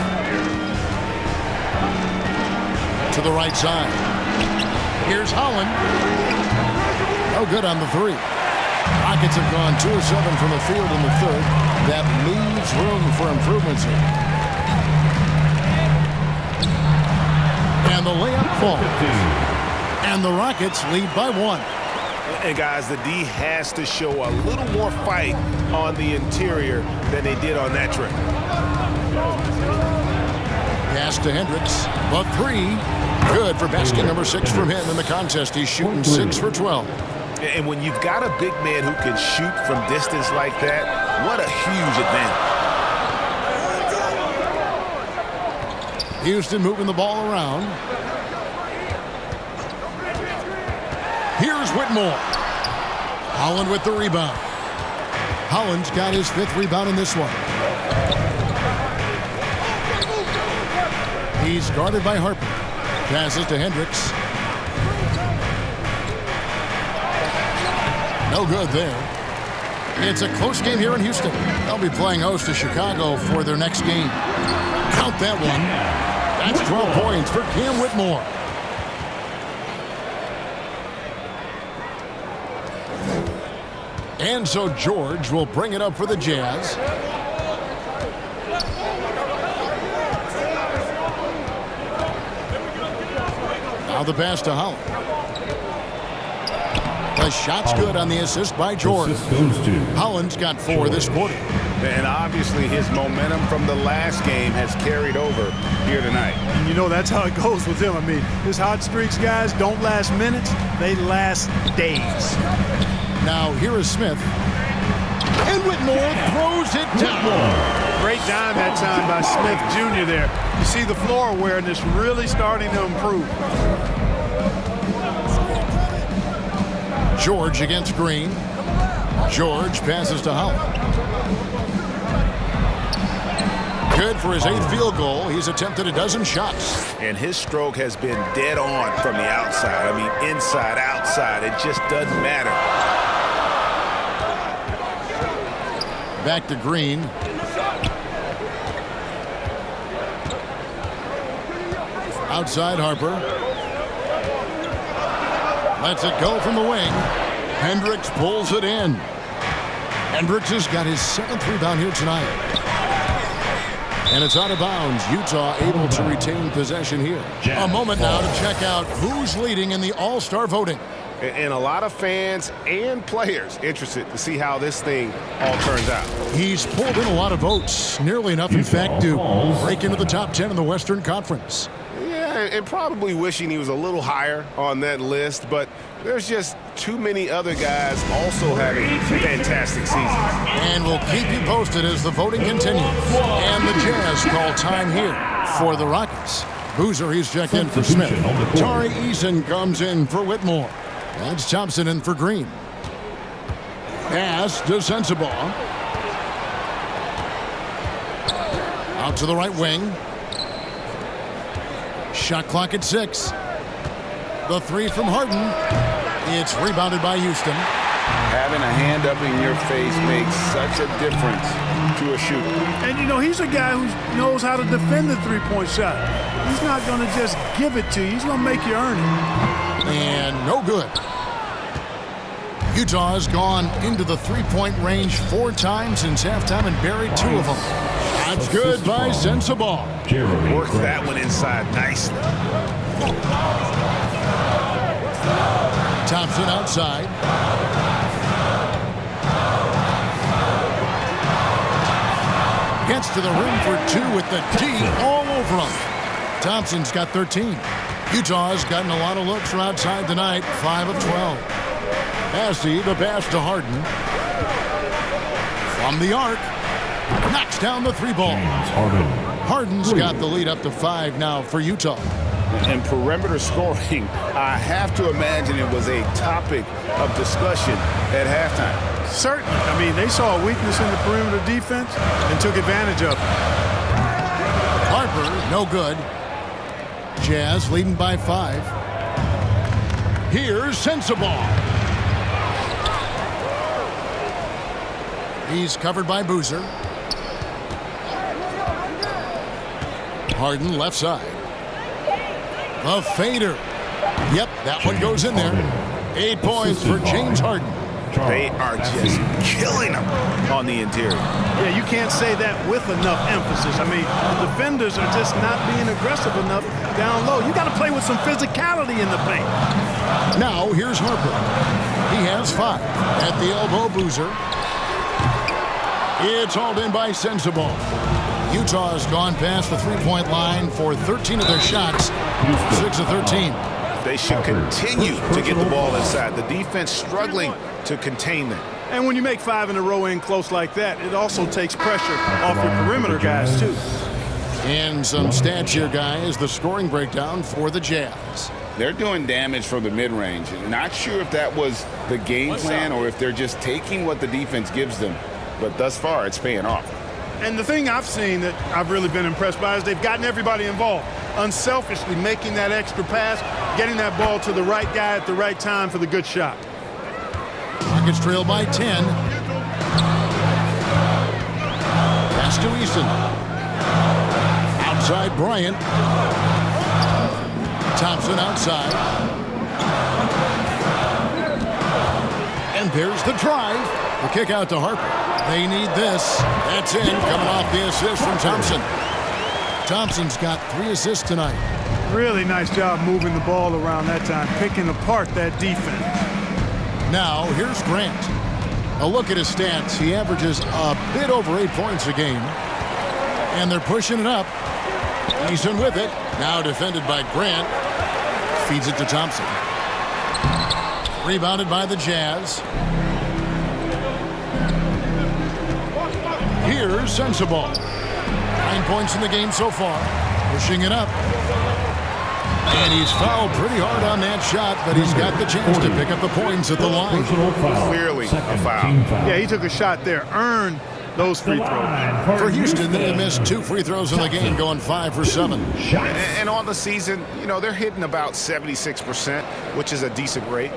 To the right side. Here's Holland. No good on the 3. Rockets have gone 2 of 7 from the field in the third. That leaves room for improvements here. And the layup falls. And the Rockets lead by 1. And guys, the D has to show a little more fight on the interior than they did on that trip. Pass to Hendricks. The 3. Good for basket number 6 from him in the contest. He's shooting 6 for 12. And when you've got a big man who can shoot from distance like that, what a huge advantage. Houston moving the ball around. Here's Whitmore. Holland with the rebound. Holland's got his 5th rebound in this one. He's guarded by Harper. Passes to Hendricks. No good there. It's a close game here in Houston. They'll be playing host to Chicago for their next game. Count that one. That's 12 points for Cam Whitmore. And so George will bring it up for the Jazz. Now the pass to Holland. The shot's good on the assist by George. Holland's got 4 this quarter. And obviously his momentum from the last game has carried over here tonight. And you know that's how it goes with him. I mean, his hot streaks, guys, don't last minutes. They last days. Now here is Smith. And Whitmore throws it down. Great dime that time by Smith Jr. there. You see the floor awareness really starting to improve. George against Green. George passes to Howell. Good for his 8th field goal. He's attempted a dozen shots. And his stroke has been dead on from the outside. I mean, inside, outside. It just doesn't matter. Back to Green. Outside Harper. Lets it go from the wing. Hendricks pulls it in. Hendricks has got his 7th rebound here tonight. And it's out of bounds. Utah able to retain possession here. A moment now to check out who's leading in the All-Star voting. And a lot of fans and players interested to see how this thing all turns out. He's pulled in a lot of votes. Nearly enough, in fact, to break into the top 10 in the Western Conference. Yeah, and probably wishing he was a little higher on that list, but there's just too many other guys also having fantastic seasons. And we'll keep you posted as the voting continues. And the Jazz call time here for the Rockets. Boozer, he's checked in for Smith. Tari Eason comes in for Whitmore. That's Thompson in for Green. Pass to Sensabaugh. Out to the right wing. Shot clock at 6. The 3 from Harden. It's rebounded by Houston. Having a hand up in your face makes such a difference to a shooter. And, you know, he's a guy who knows how to defend the three-point shot. He's not going to just give it to you. He's going to make you earn it. And no good. Utah has gone into the three-point range 4 times since halftime and buried 2 of them. That's good by Sensabaugh. Worked that one inside nicely. Thompson outside. Gets to the rim for 2 with the D all over him. Thompson's got 13. Utah's gotten a lot of looks from outside tonight, 5 of 12. Passy, the pass to Harden. From the arc. Knocks down the 3-ball. Harden's got the lead up to 5 now for Utah. And perimeter scoring, I have to imagine it was a topic of discussion at halftime. Certainly. I mean, they saw a weakness in the perimeter defense and took advantage of it. Harper, no good. Jazz leading by 5. Here's Sensabaugh. He's covered by Boozer. Harden left side. A fader. Yep, that one goes in there. 8 points for James Harden. They are just killing him on the interior. Yeah, you can't say that with enough emphasis. I mean, the defenders are just not being aggressive enough down low. You got to play with some physicality in the paint. Now, here's Harper. He has 5. At the elbow, Boozer. It's hauled in by Sensabaugh. Utah has gone past the 3-point line for 13 of their shots, 6 of 13. They should continue to get the ball inside. The defense struggling to contain them. And when you make 5 in a row in close like that, it also takes pressure off your perimeter guys, too. And some stats here, guys. The scoring breakdown for the Jazz. They're doing damage from the mid-range. Not sure if that was the game plan or if they're just taking what the defense gives them. But thus far, it's paying off. And the thing I've seen that I've really been impressed by is they've gotten everybody involved. Unselfishly making that extra pass, getting that ball to the right guy at the right time for the good shot. Rockets trail by 10. Pass to Eason. Outside Bryant. Thompson outside. And there's the drive. The kick out to Harper. They need this. That's in. Coming off the assist from Thompson. Thompson's got 3 assists tonight. Really nice job moving the ball around that time, picking apart that defense. Now, here's Grant. A look at his stats. He averages a bit over 8 points a game. And they're pushing it up. Eason with it. Now defended by Grant. Feeds it to Thompson. Rebounded by the Jazz. Here's Sensabaugh. 9 points in the game so far. Pushing it up. And he's fouled pretty hard on that shot, but he's got the chance to pick up the points at the line. Clearly a foul. Yeah, he took a shot there, earned those free throws. For Houston, they missed 2 free throws in the game, going 5 for 7. And on the season, you know, they're hitting about 76%, which is a decent rate.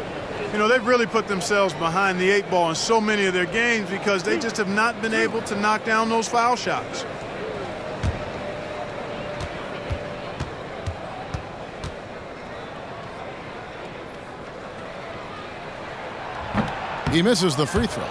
You know, they've really put themselves behind the 8 ball in so many of their games because they just have not been able to knock down those foul shots. He misses the free throw.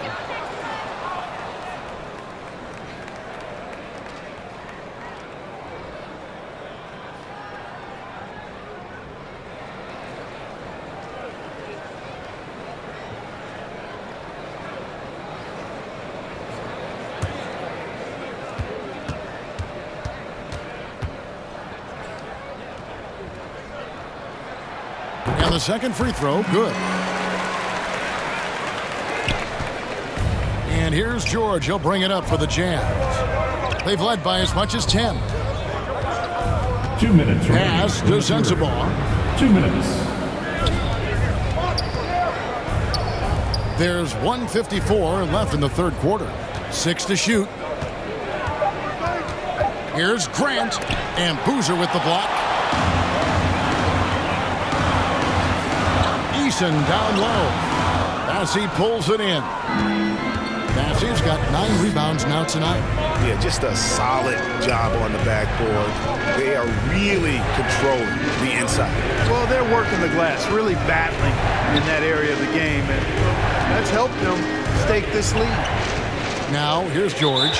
And the second free throw, good. And here's George. He'll bring it up for the Jazz. They've led by as much as 10. 2 minutes. Pass to Sensabaugh. 2 minutes. There's 1:54 left in the third quarter. 6 to shoot. Here's Grant. And Boozer with the block. Eason down low. Bassey pulls it in. Bassey's got 9 rebounds now tonight. Yeah, just a solid job on the backboard. They are really controlling the inside. Well, they're working the glass, really battling in that area of the game, and that's helped them stake this lead. Now, here's George.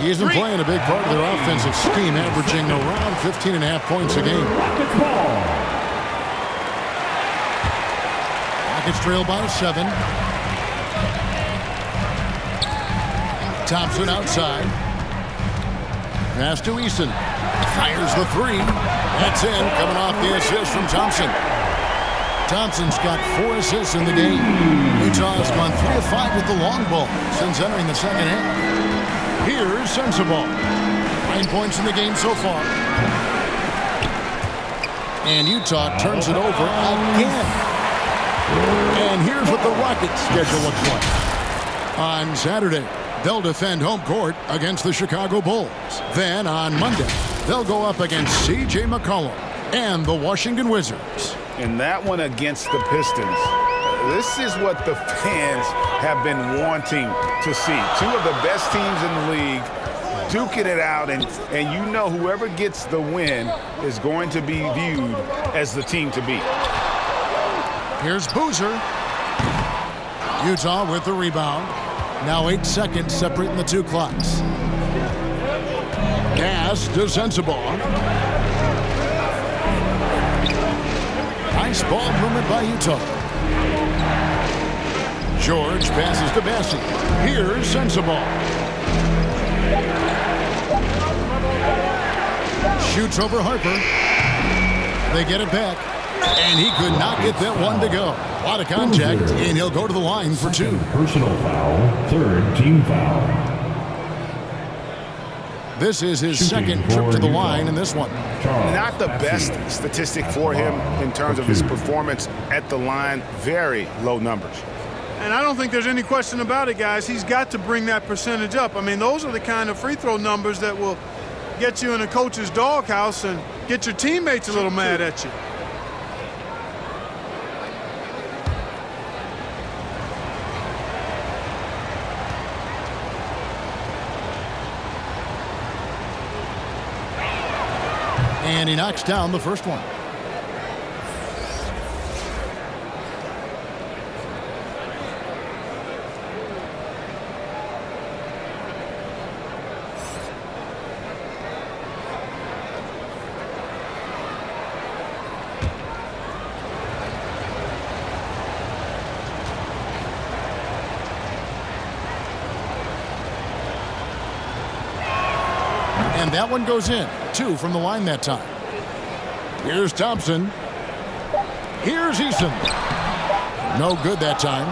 He's been playing a big part of their offensive scheme, averaging around 15.5 points a game. Rockets trail by 7. Thompson outside. Pass to Eason. Fires the 3. That's in, coming off the assist from Thompson. Thompson's got 4 assists in the game. Utah's gone 3 of 5 with the long ball since entering the second half. Here's Sensabaugh. 9 points in the game so far. And Utah turns it over again. And here's what the Rockets' schedule looks like. On Saturday, they'll defend home court against the Chicago Bulls. Then on Monday, they'll go up against C.J. McCollum and the Washington Wizards. And that one against the Pistons. This is what the fans have been wanting to see. 2 of the best teams in the league duking it out, and you know whoever gets the win is going to be viewed as the team to beat. Here's Boozer. Utah with the rebound. Now 8 seconds separating the 2 clocks. Pass to Sensabaugh. Nice ball movement by Utah. George passes to Bassey. Here's Sensabaugh. Shoots over Harper. They get it back. And he could not get that one to go. A lot of contact, and he'll go to the line for 2. Personal foul. 3rd team foul. This is his second trip to the line in this one. Not the best statistic for him in terms of his performance at the line. Very low numbers. And I don't think there's any question about it, guys. He's got to bring that percentage up. I mean, those are the kind of free throw numbers that will get you in a coach's doghouse and get your teammates a little mad at you. And he knocks down the first one. And that one goes in. 2 from the line that time. Here's Thompson. Here's Eason. No good that time.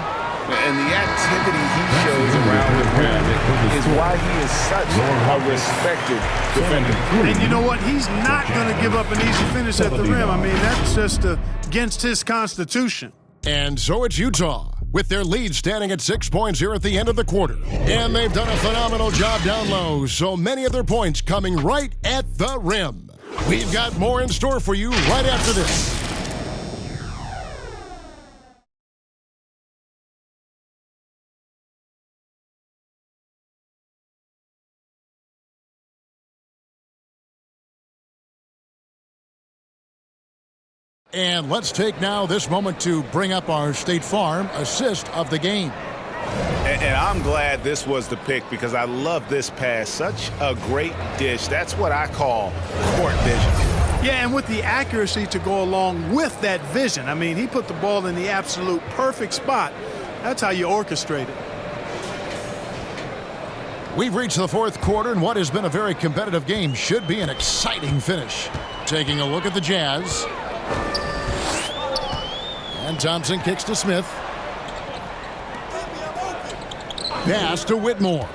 And the activity he shows around the rim is why he is such a respected defender. And you know what? He's not going to give up an easy finish at the rim. I mean, that's just against his constitution. And so it's Utah, with their lead standing at 6 points here at the end of the quarter. And they've done a phenomenal job down low, so many of their points coming right at the rim. We've got more in store for you right after this. And let's take now this moment to bring up our State Farm assist of the game. And I'm glad this was the pick because I love this pass. Such a great dish. That's what I call court vision. Yeah, and with the accuracy to go along with that vision. I mean, he put the ball in the absolute perfect spot. That's how you orchestrate it. We've reached the fourth quarter, and what has been a very competitive game should be an exciting finish. Taking a look at the Jazz. And Thompson kicks to Smith. Pass to Whitmore.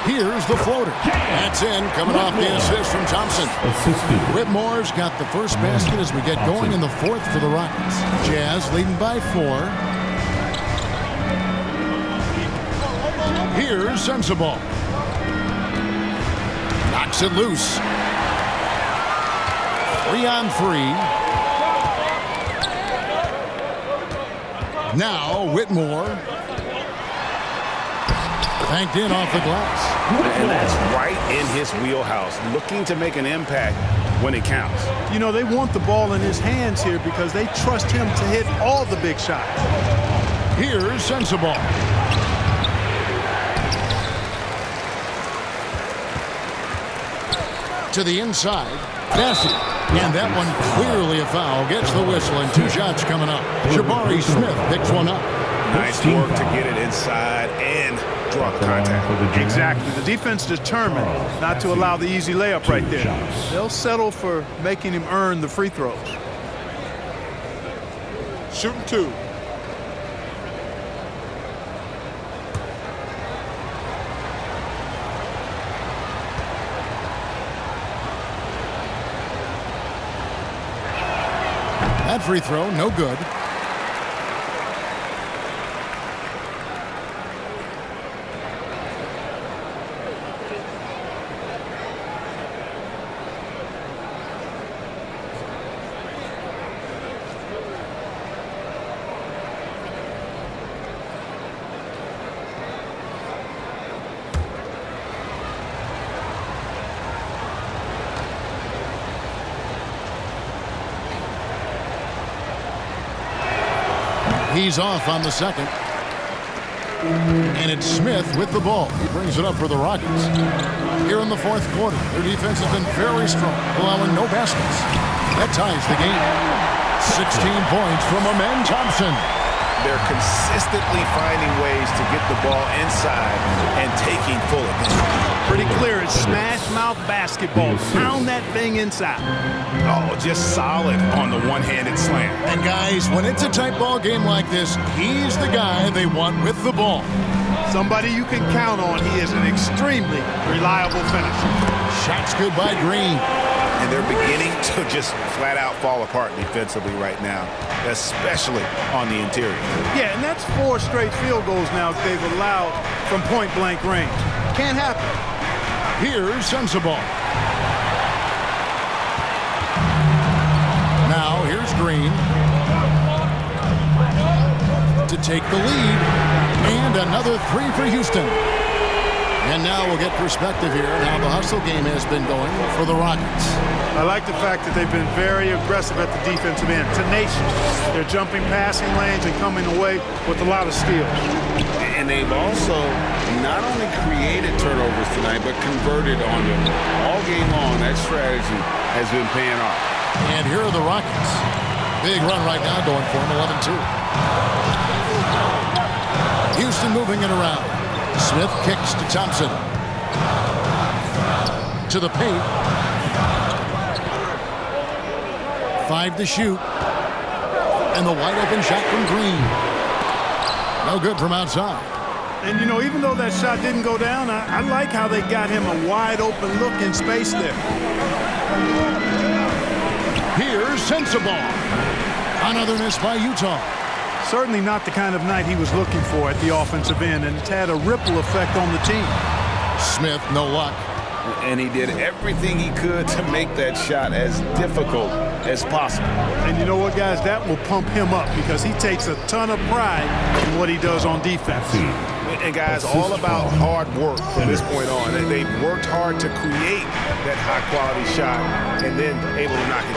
Here's the floater. That's in, coming off the assist from Thompson. Whitmore's got the first basket as we get going in the fourth for the Rockets. Jazz leading by 4. Here's Sensabaugh. Knocks it loose. 3-on-3. Now Whitmore. Banked in off the glass. And that's right in his wheelhouse, looking to make an impact when it counts. You know, they want the ball in his hands here because they trust him to hit all the big shots. Here's Sensabaugh. To the inside. Massey. And that one clearly a foul. Gets the whistle and 2 shots coming up. Jabari Smith picks one up. Nice work to get it inside and draw the contact. Exactly. The defense determined not to allow the easy layup right there. They'll settle for making him earn the free throws. Shooting 2. That free throw, no good. He's off on the second. And it's Smith with the ball. He brings it up for the Rockets. Here in the fourth quarter, their defense has been very strong, allowing no baskets. That ties the game. 16 points from Amen Thompson. They're consistently finding ways to get the ball inside and taking full advantage. Pretty clear. It's smash mouth basketball. Pound that thing inside. Oh, just solid on the one-handed slam. And guys, when it's a tight ball game like this, he's the guy they want with the ball. Somebody you can count on. He is an extremely reliable finisher. Shots good by Green. And they're beginning to just flat out fall apart defensively right now, especially on the interior. Yeah, and that's 4 straight field goals now they've allowed from point-blank range. Can't happen. Here's Sensabaugh. Now here's Green to take the lead. And another 3 for Houston. And now we'll get perspective here on how the hustle game has been going for the Rockets. I like the fact that they've been very aggressive at the defensive end, tenacious. They're jumping passing lanes and coming away with a lot of steals. And they've also not only created turnovers tonight, but converted on them. All game long, that strategy has been paying off. And here are the Rockets. Big run right now going for them, 11-2. Houston moving it around. Smith kicks to Thompson. To the paint. 5 to shoot. And the wide open shot from Green. No good from outside. And, you know, even though that shot didn't go down, I like how they got him a wide-open look in space there. Here's Sensabaugh. Another miss by Utah. Certainly not the kind of night he was looking for at the offensive end, and it's had a ripple effect on the team. Smith, no luck. And he did everything he could to make that shot as difficult as possible. And you know what, guys? That will pump him up because he takes a ton of pride in what he does on defense. And guys, all about hard work from this point on. And they've worked hard to create that high-quality shot and then able to knock it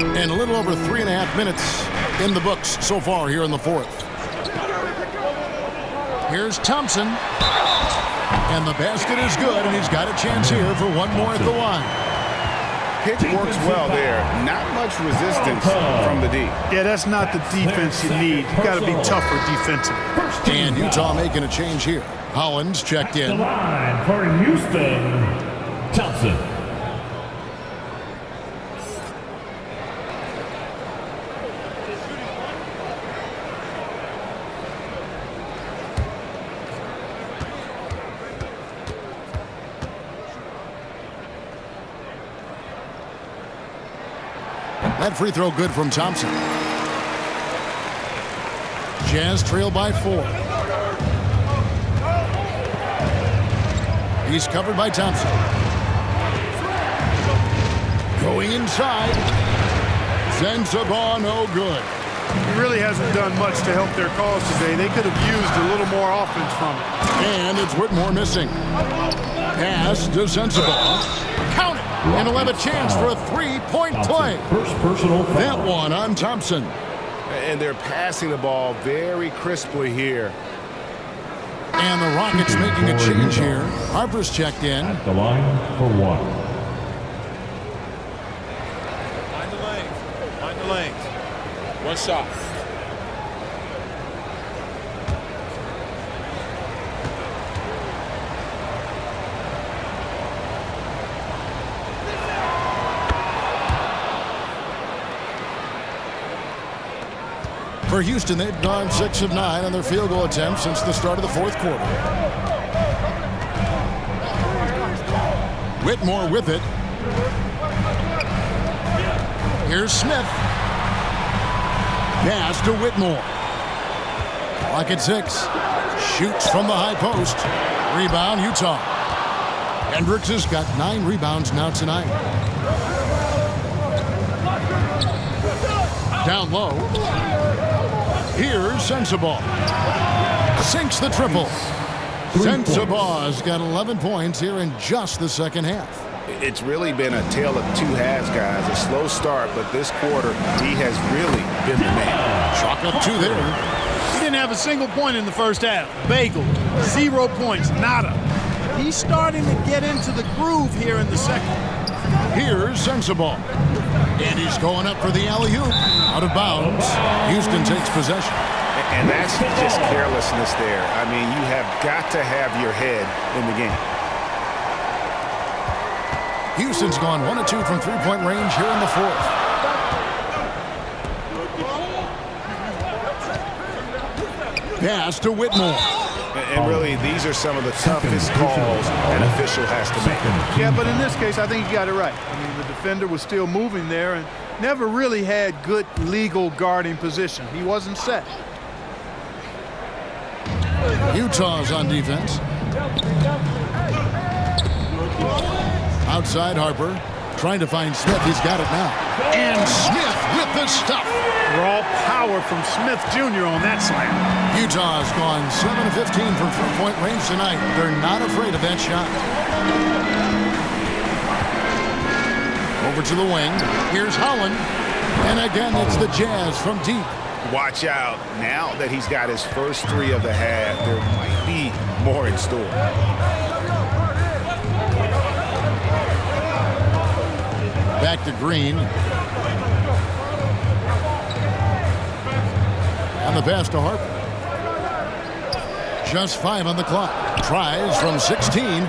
down. And a little over 3.5 minutes in the books so far here in the fourth. Here's Thompson. And the basket is good, and he's got a chance here for one more at the line. Pitch works well there. Not much resistance from the D. Yeah, that's not the defense you need. You've got to be tougher defensively. And Utah making a change here. Hollins checked in. The line for Houston, Thompson. That free throw good from Thompson. Jazz trail by 4. He's covered by Thompson. Going inside. Sensabaugh, no good. He really hasn't done much to help their cause today. They could have used a little more offense from it. And it's Whitmore missing. Pass to Sensabaugh. Count it. And he'll have a chance for a three-point play. First personal foul. That one on Thompson. And they're passing the ball very crisply here. And the Rockets making a change here. Harper's checked in. At the line for one. Find the lanes. Find the lanes. One shot. For Houston, they've gone 6 of 9 on their field goal attempts since the start of the fourth quarter. Whitmore with it. Here's Smith. Pass to Whitmore. Clock at 6. Shoots from the high post. Rebound, Utah. Hendricks has got 9 rebounds now tonight. Down low. Here's Sensabaugh. Sinks the triple. Sensabaugh's got 11 points here in just the second half. It's really been a tale of two halves, guys. A slow start, but this quarter, he has really been the man. Chalk up 2 there. He didn't have a single point in the first half. Bagel, 0 points, nada. He's starting to get into the groove here in the second. Here's Sensabaugh. And he's going up for the alley-oop. Out of bounds. Houston takes possession. And that's just carelessness there. I mean, you have got to have your head in the game. Houston's gone 1 of 2 from three-point range here in the fourth. Pass to Whitmore. And really, these are some of the toughest calls an official has to make. Yeah, but in this case, I think he got it right. I mean, the defender was still moving there and never really had good legal guarding position. He wasn't set. Utah's on defense. Outside Harper. Trying to find Smith. He's got it now. And Smith with the stuff. Raw power from Smith Jr. on that slam. Utah's gone 7 of 15 from three-point range tonight. They're not afraid of that shot. Over to the wing. Here's Holland. And again, it's the Jazz from deep. Watch out. Now that he's got his first 3 of the half, there might be more in store. Back to Green. On the pass to Harper. Just 5 on the clock. Tries from 16.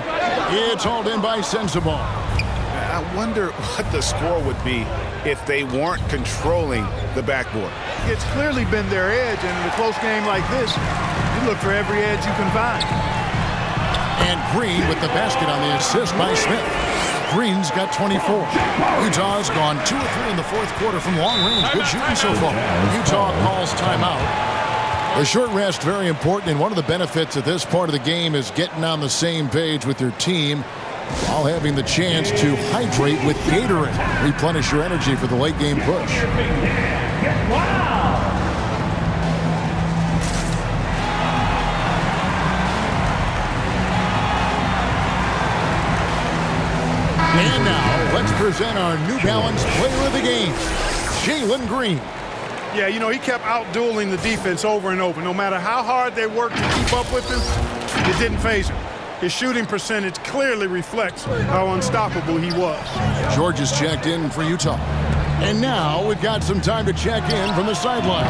It's hauled in by Sensabaugh. I wonder what the score would be if they weren't controlling the backboard. It's clearly been their edge, and in a close game like this, you look for every edge you can find. And Green with the basket on the assist by Smith. Green's got 24. Utah's gone 2 of 3 in the fourth quarter from long range. Good shooting so far. Utah calls timeout. The short rest, very important, and one of the benefits of this part of the game is getting on the same page with your team while having the chance to hydrate with Gatorade. Replenish your energy for the late game push. And now, let's present our New Balance player of the game, Jalen Green. Yeah, you know, he kept out-dueling the defense over and over. No matter how hard they worked to keep up with him, it didn't faze him. His shooting percentage clearly reflects how unstoppable he was. George is checked in for Utah. And now we've got some time to check in from the sideline.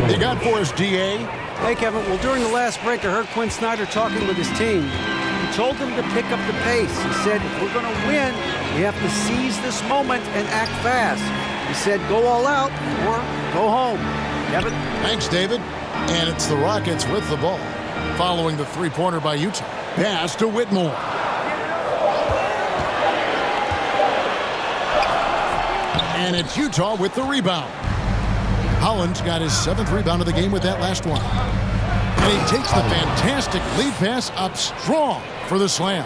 They got for us, D.A. Hey, Kevin. Well, during the last break, I heard Quinn Snyder talking with his team. He told them to pick up the pace. He said, if we're going to win, we have to seize this moment and act fast. He said, go all out or go home. Kevin? Thanks, David. And it's the Rockets with the ball, following the three-pointer by Utah. Pass to Whitmore. And it's Utah with the rebound. Holland's got his 7th rebound of the game with that last one. And he takes the fantastic lead pass up strong for the slam.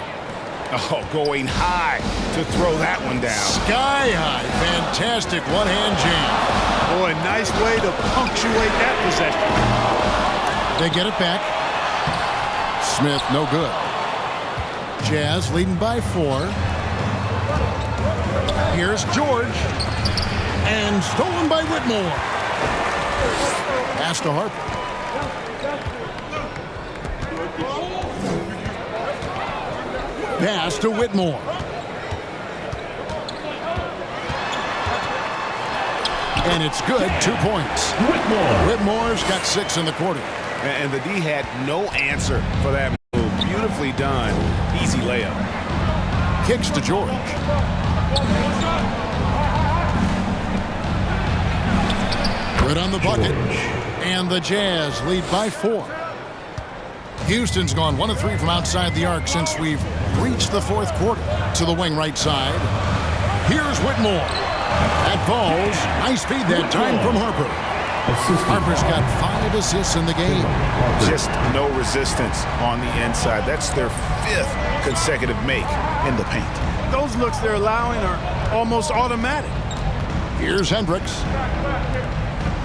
Oh, going high to throw that one down. Sky high. Fantastic one-hand jam. Boy, nice way to punctuate that possession. They get it back. Smith, no good. Jazz leading by 4. Here's George. And stolen by Whitmore. Pass to Harper. Pass to Whitmore. And it's good. 2 points. Whitmore's got 6 in the quarter. And the D had no answer for that move. Beautifully done. Easy layup. Kicks to George. Good on the bucket. And the Jazz lead by 4. Houston's gone 1 of 3 from outside the arc since we've reached the fourth quarter. To the wing right side. Here's Whitmore. That falls. Nice feed that time from Harper. Harper's got 5 assists in the game. Just no resistance on the inside. That's their 5th consecutive make in the paint. Those looks they're allowing are almost automatic. Here's Hendricks.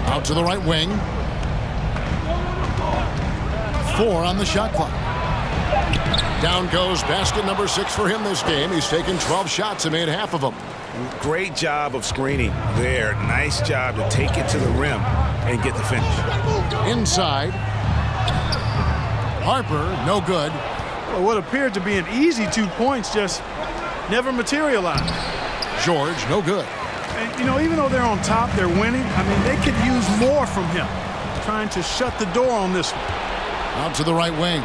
Out to the right wing. 4 on the shot clock. Down goes basket number 6 for him this game. He's taken 12 shots and made half of them. Great job of screening there. Nice job to take it to the rim and get the finish. Inside. Harper, no good. Well, what appeared to be an easy 2 points just never materialized. George, no good. And, you know, even though they're on top, they're winning. I mean, they could use more from him. Trying to shut the door on this one. Out to the right wing.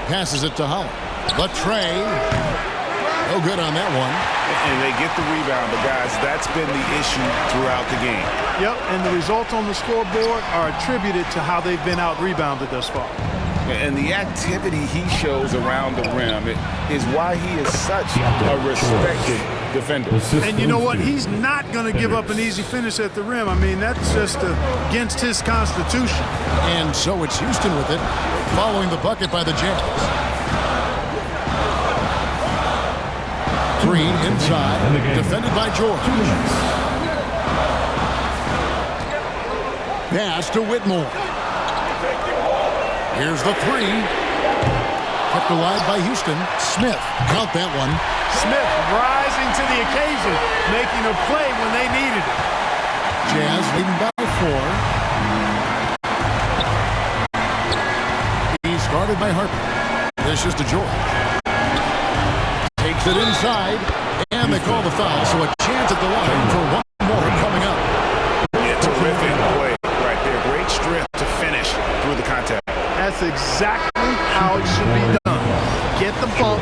Passes it to Holland. Latrey. No good on that one. And they get the rebound, but guys, that's been the issue throughout the game. Yep, and the results on the scoreboard are attributed to how they've been out-rebounded thus far. And the activity he shows around the rim is why he is such a respected defender. And you know what? He's not going to give up an easy finish at the rim. I mean, that's just against his constitution. And so it's Houston with it, following the bucket by the Jazz. Green inside, defended by George. Pass to Whitmore. Here's the 3. Kept alive by Houston. Smith, count that one. Smith rising to the occasion, making a play when they needed it. Jazz leading by 4. He's guarded by Harper. This is to George. Takes it inside, and they call the foul, so a chance at the line for one more coming up. Yeah, terrific play right there. Great strength to finish through the contact. Had That's exactly how it should be done. Get the bump,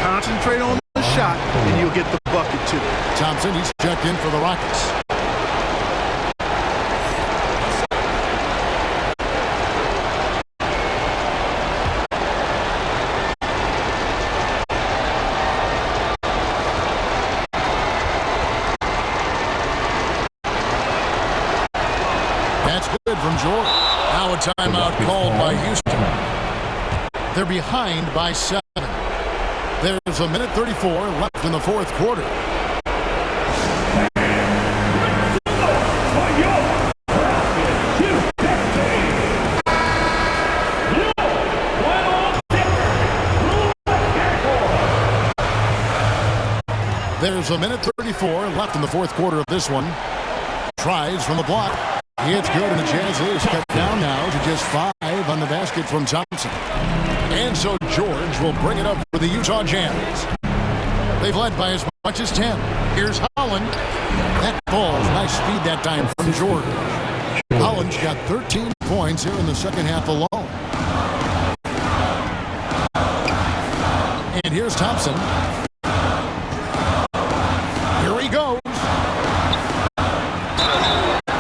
concentrate on the shot, and you'll get the bucket too. Thompson, he's checked in for the Rockets. That's good from Jordan. Now a timeout called by Houston. They're behind by 7. There's a minute 34 left in the fourth quarter. There's a minute 34 left in the fourth quarter of this one. Tries from the block. It's good, and the Jazz is cut down now to just 5 on the basket from Thompson. And so George will bring it up for the Utah Jazz. They've led by as much as 10. Here's Holland. That ball, nice speed that time from George. Holland's got 13 points here in the second half alone. And here's Thompson. Here he goes.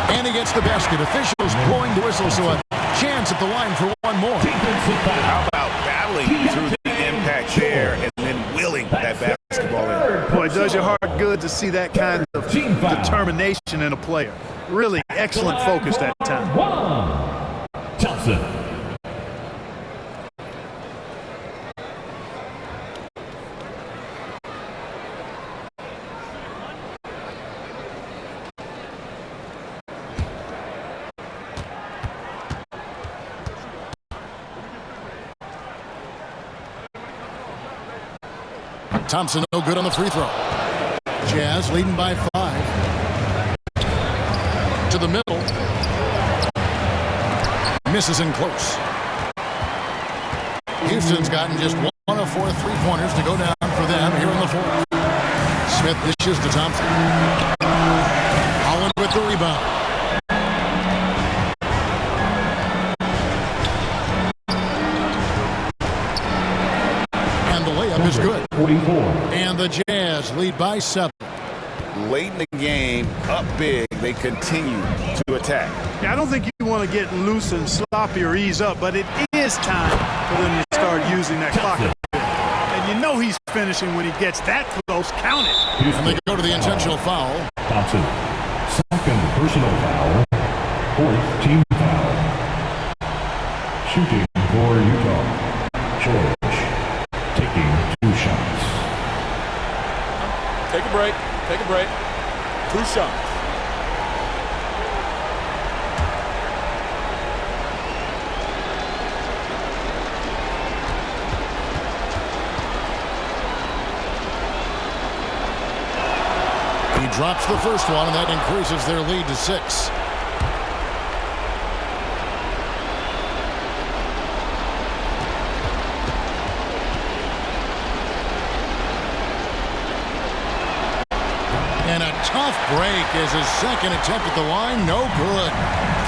And he gets the basket. Officials blowing the whistle, so a chance at the line for one more. How about battling through the impact there and then willing that basketball in? Boy, it does your heart good to see that kind of determination in a player. Really excellent focus that time. Thompson. Thompson no good on the free throw. Jazz leading by 5. To the middle. Misses in close. Houston's gotten just 1 of 4 3-pointers to go down for them here in the fourth. Smith dishes to Thompson. Holland with the rebound. Is good. 44. And the Jazz lead by 7. Late in the game, up big, they continue to attack. Yeah, I don't think you want to get loose and sloppy or ease up, but it is time for them to start using that clock. And you know he's finishing when he gets that close. Count it. And they go to the intentional foul. Thompson. Second personal foul. 4th team foul. Shooting for Utah. George. Taking 2 shots. Take a break. Take a break. 2 shots. He drops the first one, and that increases their lead to 6. And a tough break is his second attempt at the line. No good.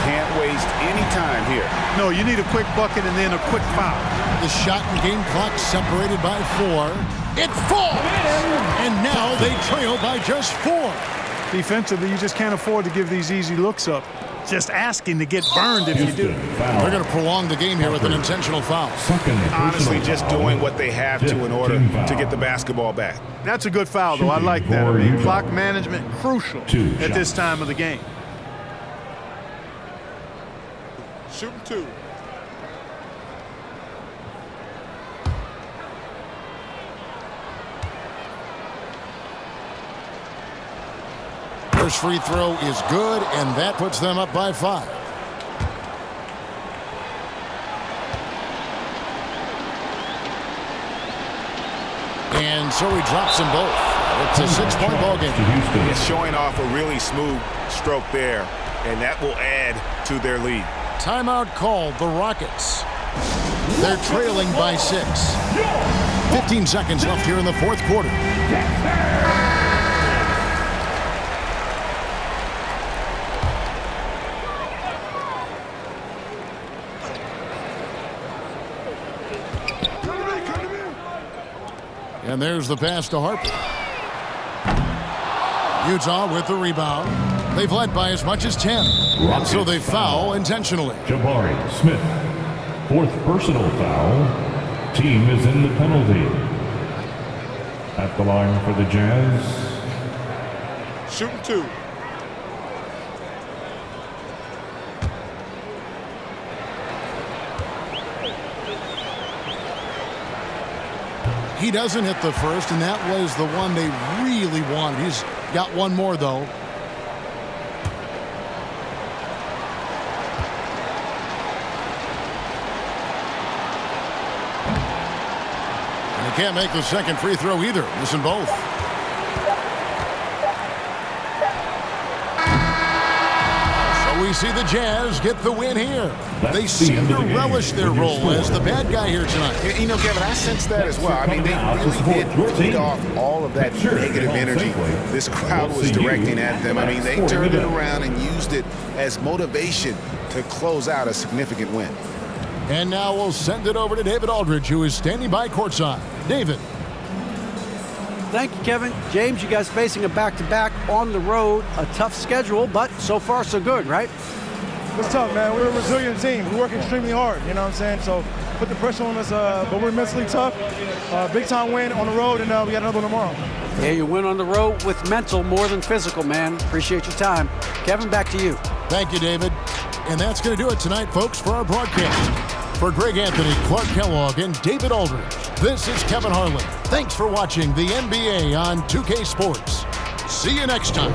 Can't waste any time here. No, you need a quick bucket and then a quick foul. The shot and game clock separated by 4. It falls! And now they trail by just 4. Defensively, you just can't afford to give these easy looks up. Just asking to get burned if you do. They're going to prolong the game here with an intentional foul. Honestly, just doing what they have to in order to get the basketball back. That's a good foul, though. I like that. I mean, clock management crucial at this time of the game. Shooting 2. First free throw is good, and that puts them up by 5. And so he drops them both. It's a 6-point ball game. It's showing off a really smooth stroke there, and that will add to their lead. Timeout called the Rockets. They're trailing by 6. 15 seconds left here in the fourth quarter. And there's the pass to Harper. Utah with the rebound. They've led by as much as 10. And so they foul intentionally. Jabari Smith. 4th personal foul. Team is in the penalty. At the line for the Jazz. Shooting 2. He doesn't hit the first, and that was the one they really wanted. He's got one more, though. And he can't make the second free throw either. Missing both. We see the Jazz get the win here. They seem to relish their role as the bad guy here tonight. You know, Kevin, I sense that as well. I mean, they really did feed off all of that negative energy this crowd was directing at them. I mean, they turned it around and used it as motivation to close out a significant win. And now we'll send it over to David Aldridge, who is standing by courtside. David. Thank you, Kevin. James, you guys facing a back-to-back on the road. A tough schedule, but so far so good, right? It's tough, man. We're a resilient team. We work extremely hard, you know what I'm saying? So put the pressure on us, but we're mentally tough. Big-time win on the road, and we got another one tomorrow. Yeah, you win on the road with mental more than physical, man. Appreciate your time. Kevin, back to you. Thank you, David. And that's going to do it tonight, folks, for our broadcast. For Greg Anthony, Clark Kellogg, and David Aldridge, this is Kevin Harlan. Thanks for watching the NBA on 2K Sports. See you next time.